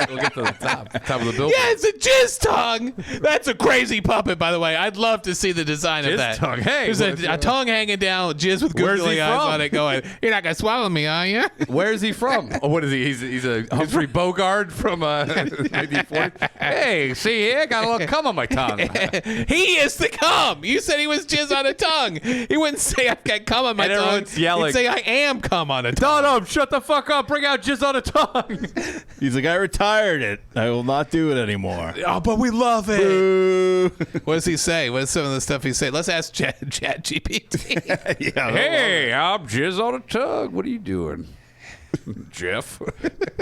We'll get to the top of the building. Yeah, it's a jizz tongue. That's a crazy puppet, by the way. I'd love to see the design Jizz of that. tongue. Hey, there's a tongue hanging down, jizz with Where's googly he eyes from? on it, going, "You're not gonna swallow me, are you?" Where is he from? Oh, what is he? He's a Humphrey Bogart from 1940. Hey, see here, got a little cum on my tongue. He is the cum. You said he was jizz on a tongue. He wouldn't say I've got cum on my And tongue. everyone's yelling. He'd say I am cum on a tongue. Dunham, shut the fuck up. Bring out jizz on a tongue. He's like, I retired it. I will not do it anymore. Oh, but we love it. Boo. What does he say? What's some of the stuff he say? Let's ask Chat GPT. Yeah, Hey, I'm jizz on a tongue. What are you doing? Jeff.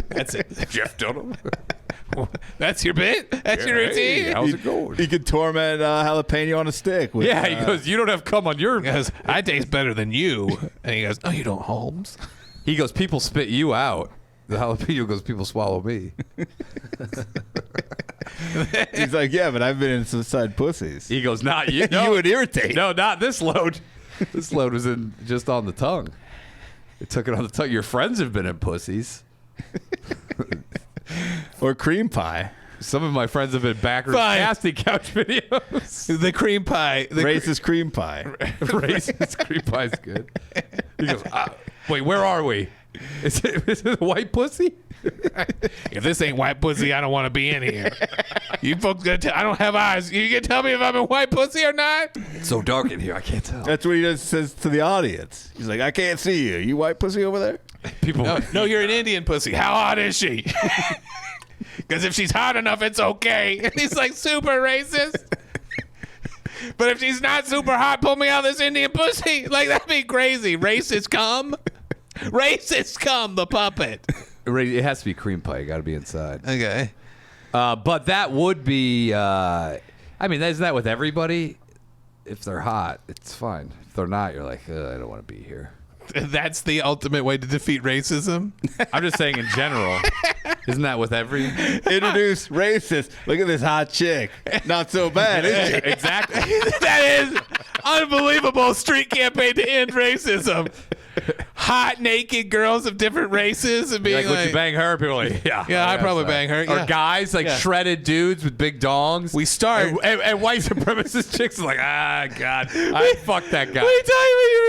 That's it. Jeff Dunham. That's your bit? That's your Hey, routine? how's it going? He could torment jalapeno on a stick. With, Yeah, he goes, you don't have cum on your... He goes, I taste better than you. And he goes, no, you don't, Holmes. He goes, people spit you out. The jalapeno goes, people swallow me. He's like, yeah, but I've been in suicide pussies. He goes, not you. You No, would irritate. no, not this load. This load was in just on the tongue. It took it on the tongue. Your friends have been in pussies. Or cream pie. Some of my friends have been backwards Fine. casting couch videos. The cream pie. Racist cream pie. Racist cream pie's good. He goes, wait, where are we? Is it a white pussy? If this ain't white pussy, I don't want to be in here. You folks I don't have eyes. You can tell me if I'm a white pussy or not? It's so dark in here, I can't tell. That's what he does, says to the audience. He's like, I can't see you. You white pussy over there? People, No, you're an Indian pussy. How hot is she? Because if she's hot enough, it's okay. And he's like, super racist. But if she's not super hot, pull me out of this Indian pussy. Like, that'd be crazy. Racist cum? Racist cum, the puppet. It has to be cream pie. You got to be inside. Okay. But that would be. I mean, isn't that with everybody? If they're hot, it's fine. If they're not, you're like, I don't want to be here. That's the ultimate way to defeat racism. I'm just saying in general. Isn't that with every? Introduce racist. Look at this hot chick. Not so bad, is she? Exactly. That is unbelievable street campaign to end racism. Hot, naked girls of different races and being Like, would you bang her? People are like, yeah. Yeah, I'd probably bang her. Or Yeah. guys, like shredded dudes with big dongs. We start. And white supremacist chicks are like, God, I fuck that guy. Let me tell you what you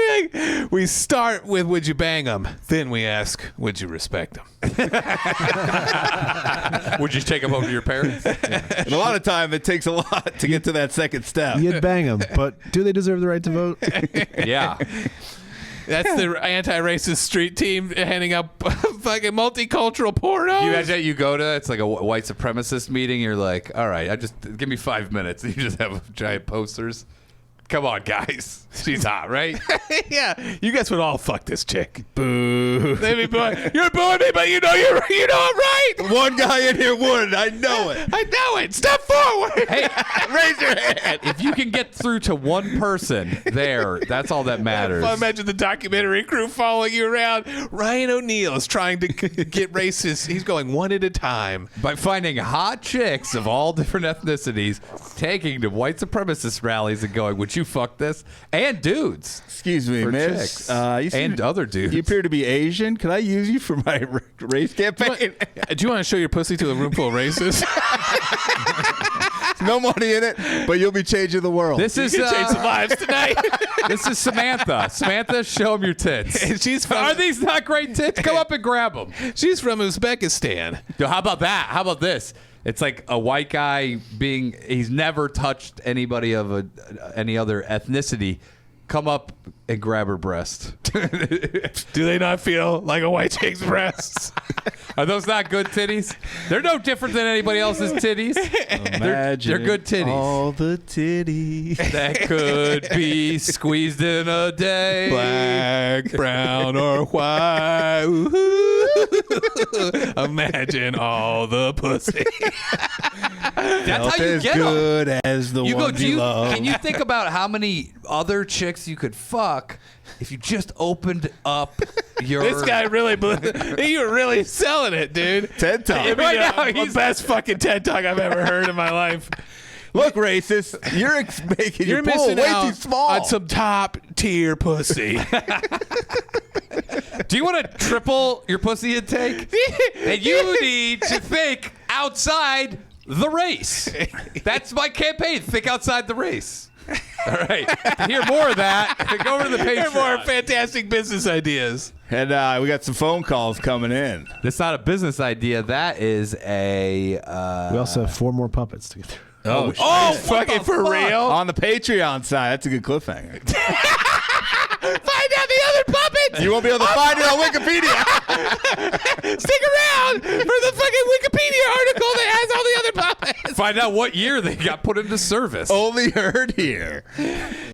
react. We start with, would you bang them? Then we ask, would you respect them? Would you take them home to your parents? And a lot of time, it takes a lot to get to that second step. You'd bang them, but do they deserve the right to vote? Yeah. That's the anti-racist street team handing out fucking multicultural pornos. You imagine you go to, it's like a white supremacist meeting. You're like, all right, give me 5 minutes. You just have giant posters. Come on, guys. She's hot, right? Yeah, you guys would all fuck this chick. Boo. They'd be booing. You're booing me, but you know I'm right. One guy in here would. I know it. I know it. Step forward. Hey, Raise your hand. if you can get through to one person there, that's all that matters. I imagine the documentary crew following you around. Ryan O'Neal is trying to get racist. He's going one at a time. By finding hot chicks of all different ethnicities, taking to white supremacist rallies and going, would you fuck this? And dudes. Excuse me, For miss. chicks. You seem And other dudes. You appear to be Asian. Could I use you for my race campaign? Do you want to show your pussy to a room full of racists? No money in it, but you'll be changing the world. This is You can change some lives tonight. this is Samantha. Samantha, show them your tits. She's from, Are these not great tits? Come up and grab them. she's from Uzbekistan. Yo, how about that? How about this? It's like a white guy he's never touched anybody of any other ethnicity. Come up and grab her breast. Do they not feel like a white chick's breasts? Are those not good titties? They're no different than anybody else's titties. They're good titties. All the titties. That could be squeezed in a day. Black, brown, or white. Imagine all the pussy. That's how you as get them. good as the ones you love. Can you think about how many other chicks you could fuck if you just opened up your... This guy really, you were really selling it, dude. TED Talk. It'd be Right now, the he's- best fucking TED Talk I've ever heard in my life. Look, racist, you're making You're your pool missing way out too small. on some top tier pussy. Do you want to triple your pussy intake? Then you need to think outside the race. That's my campaign. Think outside the race. All right. To hear more of that, go over to the They're more Patreon. fantastic business ideas. And we got some phone calls coming in. That's not a business idea. That is a... We also have 4 more puppets to get through. Oh, Fucking for fuck? real? on the Patreon side, that's a good cliffhanger. Find out the other puppets. You won't be able to find it on Wikipedia. Stick around for the fucking Wikipedia article that has all the other puppets. Find out what year they got put into service. Only heard here.